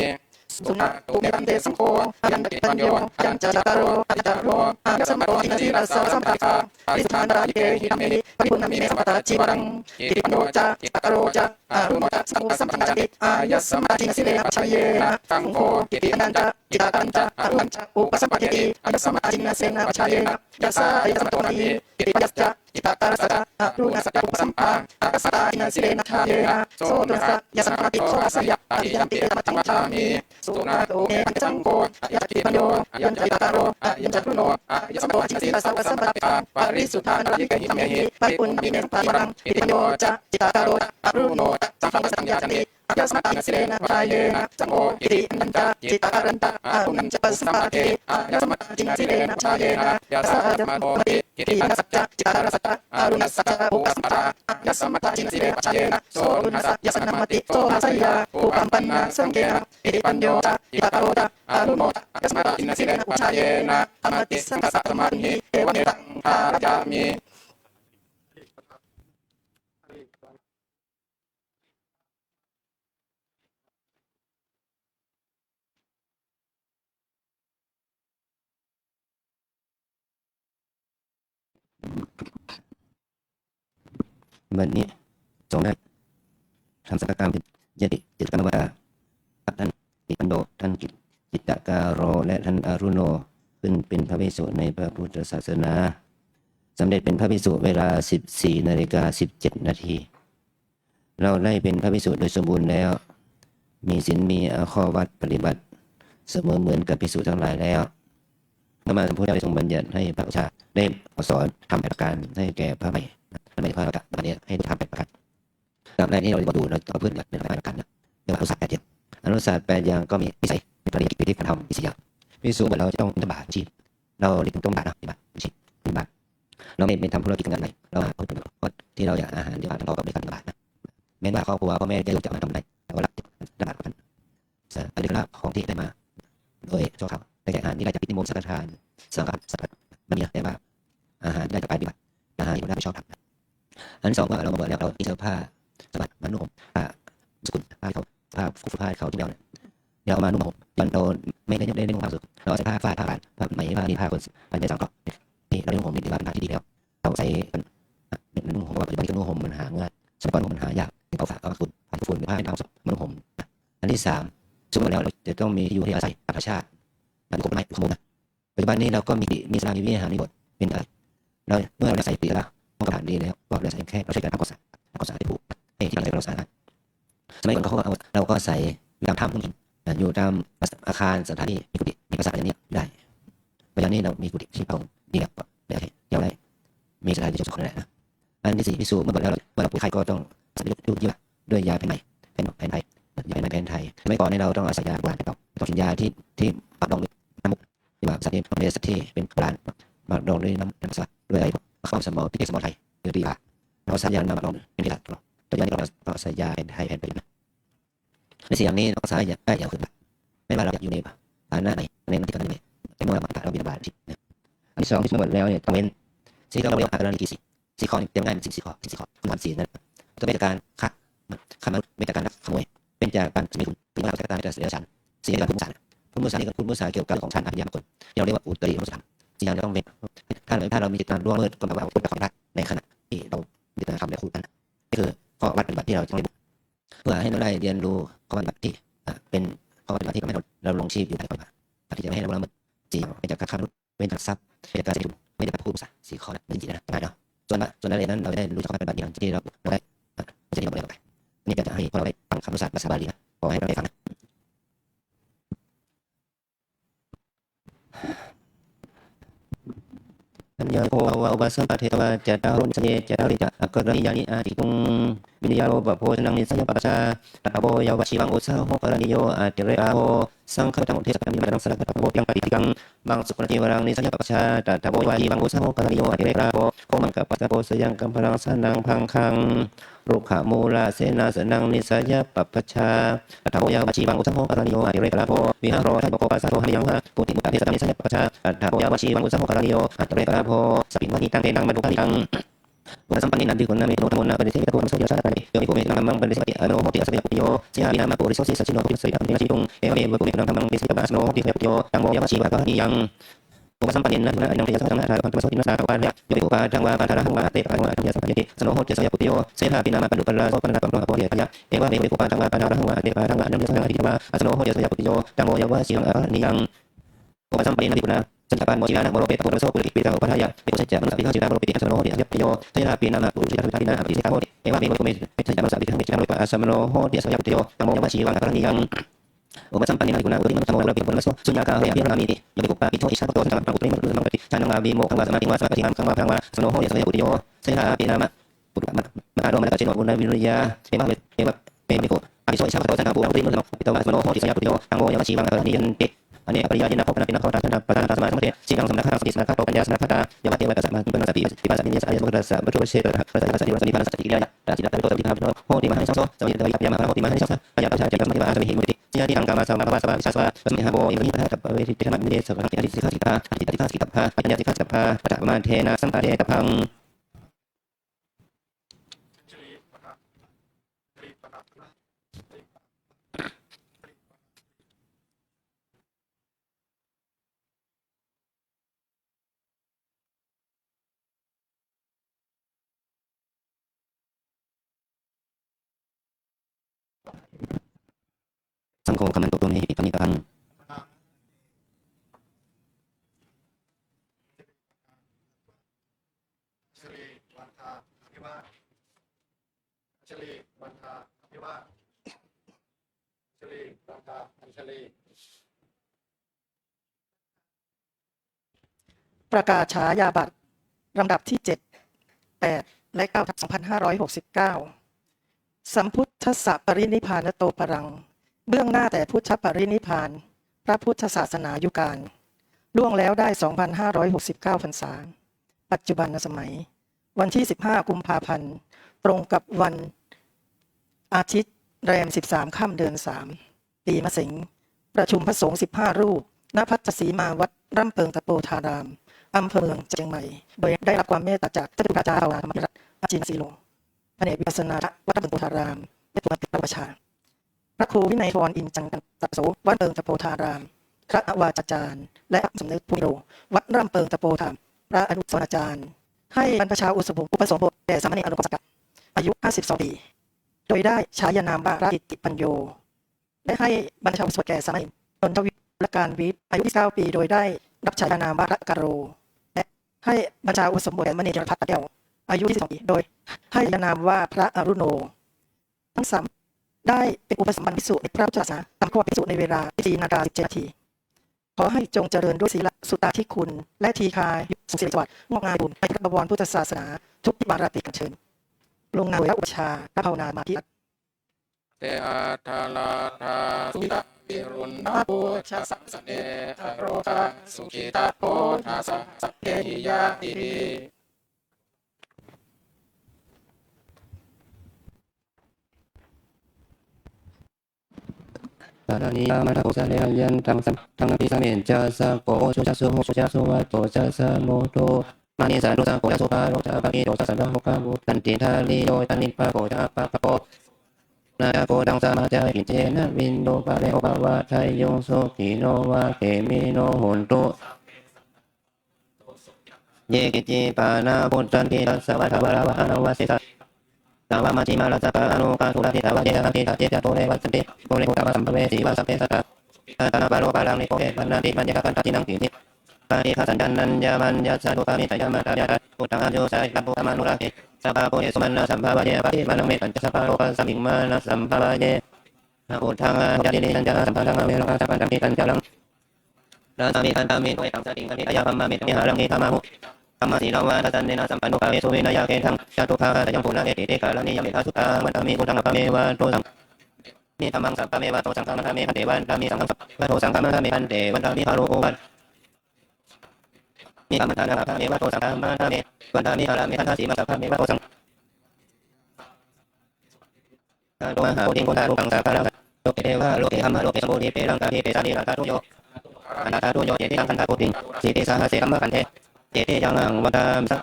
สุนาตุเมตันเตสังโฆอายัญจกิปัญโยอายัญจจตารโรอายัญจารุโนอายัสสมโตจินสีรัสสะสัมปะทาปริสุทธานตระนิเกหิธัมเมหิปริปุณณมิเนสัมปตติวรังอิติปัญโยจะจิตตาโรจะอารุโนจะสังฆสัมปชัญญะอายัสสมตาจินสิเรนะปัจฉาเยนะสังโฆกิติอนันจะจิตตารัญจะอารุนัญจะอุปสัมปะเจติอายัสสมตาจินสิเรนะปัจฉาเยนะยัสสะยัสสมโตนะหิกิติปัญญัสสะจิตตารัสสะอารุนัสสะอุปสัมปะอายัสสมตาจินสิเรนะปัจฉาเยนะโสตุนะยัสสะปิโสรัสสะยะอาหิยัมปิเอตมะจังวตามิสุนาตุเมตันเตสังโฆอายัญจกิปัญโยอายัญจจิตตาโรอายัญจารุโนอายัสสมโตจินสีรัสสะสัมปะทาปริสุทธานตระนิเกหิธัมเมหิปริปุณณมิเนสัมปะทาอิติปัญโยจะจิตตาโรอารุโนจะสังฆสัมปชัญญะจันติอายัสสมตาจินสิเรนะปัจฉาเยนะสังโฆอิติอันตัญจะจิตตารัญจะอารุนัญจะปัสสัมปะเทอายัสสมตาจินสิเรนะปัจฉาเยนะยาสะยะมะโตติกิตินัสสะจิตตารัสสะอารุนัสสะอุปสัมปทาอายัสสมตาจินสิเรนะปัจฉาเยนะโสรุนัสสะยัสสะนัมมติโสภาสยะอุปัมปันนะสังเกนะอิติปัญโยจะจิตตาโรจะอารุโนจะยัสสมตาจินสิเรนะปัจฉาเยนะอมติสังฆสัตมันหิเอวเมตังภารยามิบัดนี้จงได้ทำสังฆกรรมยติจิตกรรมวาท่านอิปันโดท่านจิตตการโรและท่านอารุโนขึ้นเป็นพระภิกษุในพระพุทธศาสนาสำเร็จเป็นพระภิกษุเวลา 14:17 นาทีเราได้เป็นพระภิกษุโดยสมบูรณ์แล้วมีศีลมีข้อวัดปฏิบัติเสมอเหมือนกับภิกษุทั้งหลายแล้วพระมหาสัมพุทธเจ้าได้ทรงบัญญัติให้พระประชาได้สอนทำ8ประการให้แก่พระใหม่ทำไมพระประกาศนี้ให้ทำ8ประการตามแรกนี้เราดูเราต่อเพื่อนเป็น8ประการนะเรียกว่าอนุศาสตร์8อย่างอนุศาสตร์8อย่างก็มีนิสัยมีปริยัติการทำมี4อย่างภิกษุเราจะต้องบิณฑบาตชีพเราเรียกต้องบาตนะบิณฑบาตชีพบิณฑบาตเราไม่ทำธุรกิจการอะไรเราหาคนที่เราอยากอาหารที่เราต้องการบิณฑบาตนะแม้ว่าครอบครัวพ่อแม่จะรู้จักมาทำอะไรแต่ว่าบิณฑบาตกันอริยะของที่ได้มาโดยชั่วคราวได้แก่อาหารที่ได้จากพิธีมงคลสังฆทานสังฆสัตว์มันมีแต่ว่าอาหารได้จากปฏิบัติอาหารที่ได้ไม่ชอบทำอันสองว่าเราบอกแล้วเรามีเสื้อผ้าสบัดมันนุ่มผ้าสกุลผ้าเขาผ้าฟูผ้าเขาทุกอย่างเนี่ยเดี๋ยวเอามานุ่มห่มยันเราไม่ได้นุ่งผ้าสุดเราใช้ผ้าฟาดผ้าบานผ้าไหมผ้านี่ผ้าคนผ้าในสังเคราะห์นี่เรานุ่งห่มนี่ถือว่าเป็นทางที่ดีแล้วเราใส่นุ่งห่มว่าปัจจุบันที่นุ่งห่มมันหาง่ายสมัยก่อนมันหายากเอาฝาเอาฝุ่นผ้าฝุ่นผ้าให้เราสมันนุ่งห่มอันที่3สมมติแล้วเราจะต้องมีที่อยู่ที่อาศัยธรรมชาติมันกฎหมายขโมยนะปัจจุบันนี้เราก็มีสลามีวิหารมีบทเป็นอะไรเราเมื่อเราใส่ปีละต้องกระดานดีแล้วก็เราใส่แค่เราใช้การทำความสะอาดให้ผูกให้ที่เราใส่เราสะอาดสมัยก่อนเราก็ใส่ตามถ้ำอยู่ตามอาคารสถานที่มีกุฏิมีปราสาทอย่างนี้ได้ปัจจุบันนี้เรามีกุฏิที่เผาดีแล้วก็ได้เดี๋ยวได้มีสถานที่เฉพาะนะอันที่4พิสูจน์เมื่อบอกแล้วเมื่อเราป่วยไข้ก็ต้องสับยุบยี่ด้วยยาแผนใหม่แผนไทยยาแผนไทย สมัยก่อนเนี่ยเราต้องอาศัยยาโบราณไปต่อต้องกินยาที่หมักดองด้วยน้ำมุกที่ว่าสัตว์ในสัตว์ที่เป็นโบราณหมักดองด้วยน้ำสลัดด้วยอะไรข้าวสมอพิเศษสมอไทยหรือปีละเราใส่ยามาหมักดองเป็นปีละตัวยาที่เราใส่ยาไทยไปนะในสิ่งนี้เราใส่ยาได้ยาวขึ้นไม่ว่าเราอยากอยู่ในฐานะไหนในมันที่กันนี่แต่เมื่อเราบินบาตอันที่สองที่หมดแล้วเนี่ยต้องเว้นสิ่งที่เราเรียกว่าการกี่สี่ข้อเตรียมงานเป็นสี่ข้อคุณธรรมสี่นั่นจะเป็นจากการฆ่ามันเป็นจากการขโมยเป็นจากการมีคุณเป็นจากการจะเสียฉันสี่การคุณมุสาคุณมุสานี่คุณมุสาเกี่ยวกับของฉันอภิญญาบุคคลเราเรียกว่าอุตริมุสาสี่อย่างจะต้องเป็นถ้าเรามีจิตการร่วมมือกับเราเป็นของได้ในขณะที่เรามีการทำในคู่กันนี่คือข้อปฏิบัติที่เราต้องเรียนเพื่อให้เราได้เรียนรู้ข้อปฏิบัติที่เป็นข้อปฏิบัติที่ทำให้เราลงชีพอยู่ในความที่จะไม่ให้เราละเมิดจีบเป็นจากการฆ่ามนุษย์เป็นจากทรัพย์เป็นจากการเสียทุนไม่จากการพูดภาษาสี่ข้อนั้นเป็นจริงนะง่ายเนาะส่วนนั้นเราได้รู้ข้อปฏิบัติอย่างที่เราได้จะได้บอกอะไรนี่ก็จะให้พวกเราได้ฟังคำภาษาบาลีนะขอให้เราได้ฟังนะสัญญาโภวะอุปสัมปะเทวะจัตตารุนิสัยจัตตาริจะอักขระนิยานิอาติตุงวิญญาโลภะโพชนังนิสัยปัปปะชาตถาโพยาวะชีวังอุสาโหกรณิโยอาติเรอาโหสังฆตังเทศกัมมิมังสารพัดโพยังปฏิกังบังสุขติวรังนิสัยปัปปะชาตถาโพยวะชีวังอุสาโหกรณิโยอาติเรอาโหโคมังกัปปะโพสยังกัมพลังสนังพังคังรุขะมูลาเสนาสนังนิสัยปัปปะชาตถาโพยาวะชีวังอุสาโหกรณิโยอาติเรอาโหวิหารโรทัพโพปัสสะโหหะยังหะปุติมุตตะเทศกัมมิสัยปัปปะชาตถาโพยาวะชีวังอุสาโหกรณิโยอาติเรอาโหสปินวะนิตังเตนังมะดุกะลิกังอุปสัมปันนินันติคุณนามิโนธรรมนาปฏิเสธตุมังโสยชาตานิโยมิโกเมตังมังปฏิเสธอโนโหติอสเมยปุโยเสียบินามาปุริโสสิสัจฉิโนปุริสริตังตินาจิตุงเอวเมวะปุริตังธรรมังติสิตาสโนโหติเสยปุโยตังโมยวะชีวะกะหิยังอุปสัมปันนินันติคุณนาอินังเทสะสังฆาตาคันตุโสตินาสาตะวะเนี่ยโยมิโกปาจังวะปาทาระหังวะเตปะหังวะธัญญาสัมปันติสโนโหติเสยปุโยเสหะบินามาปะดุปะลาโสปะนะปะโนหะโพเยทะยะเอวะเมวะโกปาจังวะปาทาระหังวะเตปะหังวะธัญญาสัมปันติสโนโหติเสยปุโยตังโมยวะชีวังอะนิยังอุปสัมปันนินันติคุณนาสันตปานโมจินานะโมโรเปตะโพโสปุริปิตะอุปทายะเปโกสัจจะมังสวิหาจินาโมโรปิติสโนโหติอภิโยเทนะปีนามาปุริตะวิทานินะอภิสิกาโหติเอวะเมวะโกเมสัจจะมังสวิหาจินาโมโรปิติสโนโหติอสยปุโยตังโมยวะชีวังอะนิยังอุปสัมปันนินันติคุณาอุติมังธรรมโมระปิปุณโสสุญญากาเฮยะพิรามิติโยมิกุปปะปิโตอิชาโตสังฆังปุริมังรุสังปติชานังอาวิโมขังวะสมาธิวะสมาธิขังวะพลังวะสโนโหติอสยปุโยเสหะปีนามะปุริมะโรมะกะเจโนอุณวิริยะเอวะเมโกอภิโสอิชาโตสังฆังปุริมังรุสังปติโตสโนโหติอสยปุโยตังโมยวะชีวังอะนิยังติอันนี้ปริยายินะพบกันเป็นนักขอรัตนะปะทานสมาธิสิกังสมณะสติสนะคาโตปัญญาสนะคาตายามะเทวะกัสสะมะปิปัสสะปิปัสสะมิญญาสะยะมุขตัสสะมุขเชตระพระสัยสัสสิวัสดิภาสัจจิกิริยะตาจิตตะโตสัพพิธาโนโหติมหาสังโสสมิตะยะมหาโหติมหาสังโสปะยะปะชาจักรมะวะสมิหิมุติสิยะติตังกามะสัมมาภวะสัพพะวิชาสวะสมิหะโบอิมหิปะทัพเวทิเตนะมิเดสัพพะติอดิสิกขาสิกาอธิติกาสิกาปัญญาสิกขาสิกาปะตะมะเทนะสัมปะเทตะพังสังโฆกัมมันโตโตเมหิปะนิตังชลีวันทาอภิวาชลีวันทาอภิวาชลีวันทาอัญชลี ประกาศฉายาบัตรลำดับที่ 7 8 และ 9 2569 สัมพุทธัสสะปรินิพพานโตปรังเบื้องหน้าแต่พุทธปรินิพพานพระพุทธศาสนายุการล่วงแล้วได้ 2,569 พรรษาปัจจุบันสมัยวันที่ 15 กุมภาพันธ์ตรงกับวันอาทิตย์แรม 13 ค่ำเดือน 3 ปีมะเสงประชุมพระสงฆ์ 15 รูปณพัทสีมาวัดร่ำเพิงตะโปธารามอำเภอเมืองเชียงใหม่โดยได้รับความเมตตาจากเจ้าคุณพระเจ้าธรรมรัตน์อาจีนสีโลแผนกวิปัสสนาวัดร่ำเพิงตะโปธารามเป็นตัวติดพระประชาพระครูวินัยพรอินจังตัสโสวัดเพิงตะโปธารามพระอวาจารย์และสมเด็จพุทธโธวัดร่ำเพิงตะโปธารามพระอนุสรอาจารย์ให้บรรพชาอุปสมบทแด่สามเณรอนุปสกัดอายุ 52 ปีโดยได้ฉายานามว่าพระอิติปัญโยและให้บรรพชาอุปสมบทแก่สามเณรนนทวิทย์และการวิทย์อายุ 29 ปีโดยได้รับฉายานามว่าพระกโรและให้บรรพชาอุปสมบทแก่มณีจรพัฒน์ตะแก้วอายุ 22 ปีโดยให้ฉายานามว่าพระอรุโนทั้งสามได้เป็นอุปสมบัติภิกษุในพระพุทธศาสนาตามข้อภิกษุในเวลา 14:17 นาทีขอให้จงเจริญด้วยศีลสุตตาธิคุณและทีฆายุสุสิริสวัสดิ์งอกงามบุญในพระบวรพุทธศาสนาทุกวาระติกันเชิญลงนามโดยอุปชาพระภาวนามาธิ เตอาทาลาทาสุตวิรุณนาโพชะสัสสเนอโรคาสุขิตาโพธาสัสเพหิยาติ สารานิยามาทาโกสะเลยันตังสัมทังอภิสาเมนจาสะโกชุจัสสุโหชุจัสสุวัตโตจัสสะโมโตมานิสานุสังโกจัสสุปาโรจาปะกิโตสัสสะโมกะบุตันติทาลิโยตันนิปะโกจาปะปะโกนาโกดังสมาจาหิเจนะวินโดปะเรโอปะวะไทยโยโสกิโนวะเกมิโนโหนตุเยกิจิปานาพุทธันติตัสสะวะทวะระวะหะนวะสิตาสาวามาจิมาลาสะกะอนุกาสุรติตาวะเจนะติตาเจจะโตเรวัสสันติโตเรโกตามะสัมภเวสีวะสัพเพสัตตะตานาปาโรปาลังนิโกเอปันนาติปัญญากันตตินังตินิปาริฆาสันจันนัญญามัญญาสาธุปามิตยามาตายาพุทธังอโยสายกัปปุตมานุราเกสัพพะโพเยสุมันนาสัมภาวะเยปะติมานังเมตัญจสัพพะโลกัสสมิงมานะสัมภาวะเยพุทธังอะยะติตัญจสัมภะทังอะเวโลกัสสะปันตังติตัญจลังราสามิคันตามิโตเอตังสติงกันิตยาคัมมามิตมิหารังนิธามาหุธรรมสีลาวาทัสสันเนนะสัมปันโนภาเวสุวินายาเกทังจตุภาตยังปุณะเอติเตกาลานิยเมธาสุตาวันตามิพุทธังอภะเมวะโตสังมีธรรมังสัพพะเมวะโตสังฆังมะเมพันเตวันตามิสังฆังสัพพะโตสังฆังมะเมพันเตวันตามิคารุโอวันมีธรรมทานะสัพพะเมวะโตสังฆังมะเมวันตามิคาระเมทันทาสีมาสัพพะเมวะโตสังโตมหาโพธิโกตารุปังสัพพะระโลกเทวะโลกเทธรรมะโลกเทสมบูรณ์เปรังกาเปสานิราคาตุโยอนาคาตุโยเจติตังคันธาโพธิสีติสาหะเสกัมมะคันเทเจติยังหังวัตตามสัพ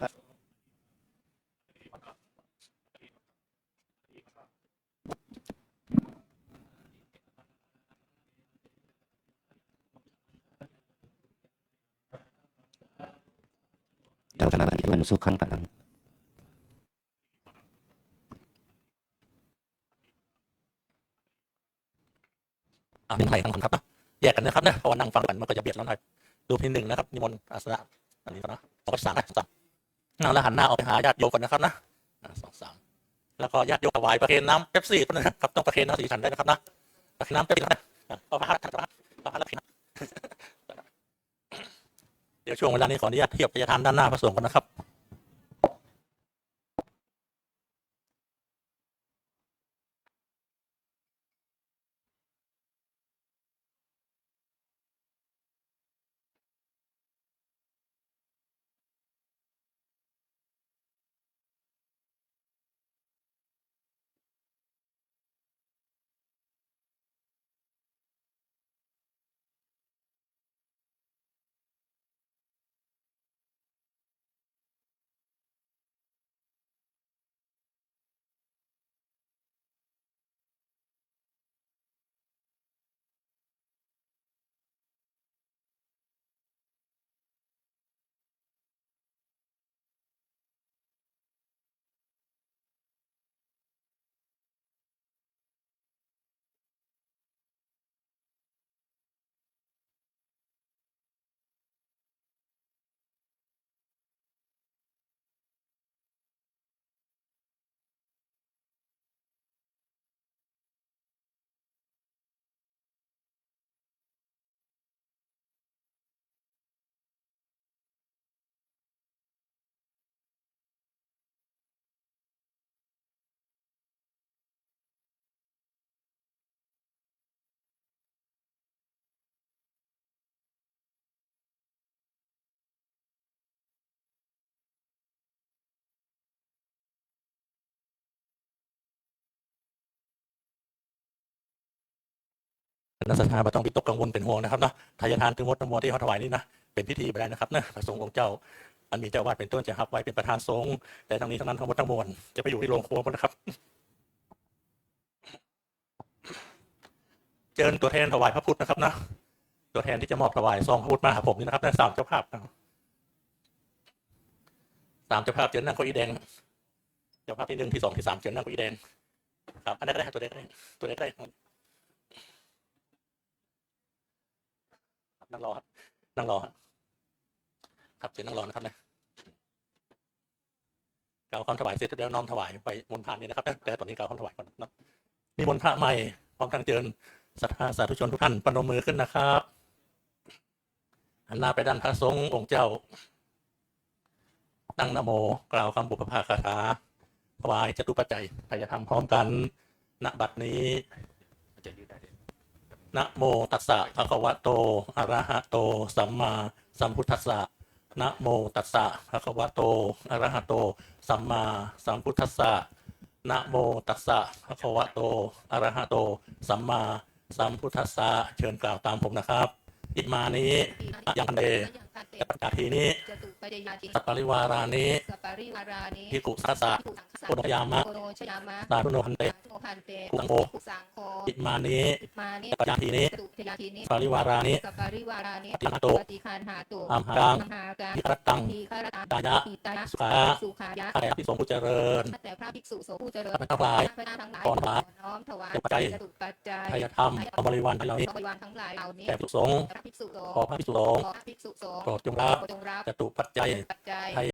เราสมาบัติวันสุขังปะลัง หนึ่งไทยทั้งคนครับนะแยกกันนะครับนะเพราะว่านั่งฟังกันมันก็จะเบียดแล้วหน่อยดูที่หนึ่งนะครับนิมนต์อาสนะอันนี้ก่อนนะสองกับสามนะสามนั่งแล้วหันหน้าออกไปหาญาติโยมกันนะครับนะสองสามแล้วก็ญาติโยมถวายประเคนน้ำเป๊ปซี่นะครับต้องประเคนน้ำสีสันได้นะครับนะประเคนน้ำเป๊ปซี่นะเอาพระท่านพระแล้วพี่นะเดี๋ยวช่วงเวลานี้ขออนุญาตเทียบพยาทานด้านหน้าพระสงฆ์กันนะครับ นักศรัทธาไม่ต้องวิตกกังวลเป็นห่วงนะครับเนาะทายทานถึงมดน้ำมนต์ที่เขาถวายนี่นะเป็นพิธีไปได้นะครับนะพระสงฆ์องค์เจ้าอันมีเจ้าวาดเป็นต้นจะรับไว้เป็นประธานสงฆ์แต่ทั้งนี้ทั้งนั้นทั้งหมดทั้งมวลจะไปอยู่ที่โรงครัวหมดนะครับเชิญตัวแทนถวายพระพุทธนะครับนะตัวแทนที่จะมอบถวายซองพระพุทธมาหาผมนี่นะครับนะสามเจ้าภาพสามเจ้าภาพเชิญนั่งเก้าอี้แดงเจ้าภาพที่หนึ่งที่สองที่สามเชิญนั่งเก้าอี้แดงครับอันนั้นก็ได้ตัวเล็กได้ตัวเล็กได้นั่งรอครับนั่งรอครับเชิญนั่งรอนะครับนะกล่าวคำถวายเสร็จแล้วน้อมถวายไปมนต์พระนี่นะครับแต่ตอนนี้กล่าวคำถวายก่อนนะมีมนต์พระใหม่พร้อมทั้งเชิญศรัทธาสาธุชนทุกท่านประนมมือขึ้นนะครับหันหน้าไปด้านพระสงฆ์องค์เจ้าตั้งนะโมกล่าวคำบุพภาคาถาถวายจตุปัจจัยทายธรรมพร้อมกัน ณบัดนี้นะโมตัสสะภะคะวะโตอะระหะโตสัมมาสัมพุทธัสสะนะโมตัสสะภะคะวะโตอะระหะโตสัมมาสัมพุทธัสสะนะโมตัสสะภะคะวะโตอะระหะโตสัมมาสัมพุทธัสสะเชิญกล่าวตามผมนะครับอิมานี้ยังเดจากทีนี้ จตุปัจจยาติ สัปปริวารานิ สัปปริวารานิ ภิกขุสัสสะ ภิกขุสังฆสะ โอโนยามะ โอโนชยามะ สาธุโนพันเต โมพันเต ภิกขุสังโฆ ภิกขุสังโฆ อิมานิ อิมานิ ปัจจาทีนี้ จตุปัจจยาตินิ ปริวารานิ สัปปริวารานิ ปฏิฆาโต ปฏิคันหาตุ อัมหัง มหากัง ทิครตัง ทีฆรตัง ตายะ ทีตายะ สุขะ สุขายะ ข้าแต่ภิกษุสงฆ์ผู้เจริญ ข้าแต่พระภิกษุสงฆ์ผู้เจริญ ข้าพเจ้าทั้งหลาย ข้าพเจ้าทั้งหลาย ขอน้อม น้อมถวาย จตุปัจจัย จตุปัจจัย ทายธรรมเอาบริวารเหล่านี้ บริวารทั้งหลายเหล่านี้ แก่ภิกษุสงฆ์ พระภิกษุสงฆ์ ขอพระภิกษุสงฆ์ ขอพระภิกษุสงฆ์ โปรดจงรับ จงรับ จตุปัจจัย ปัจจัย ทาย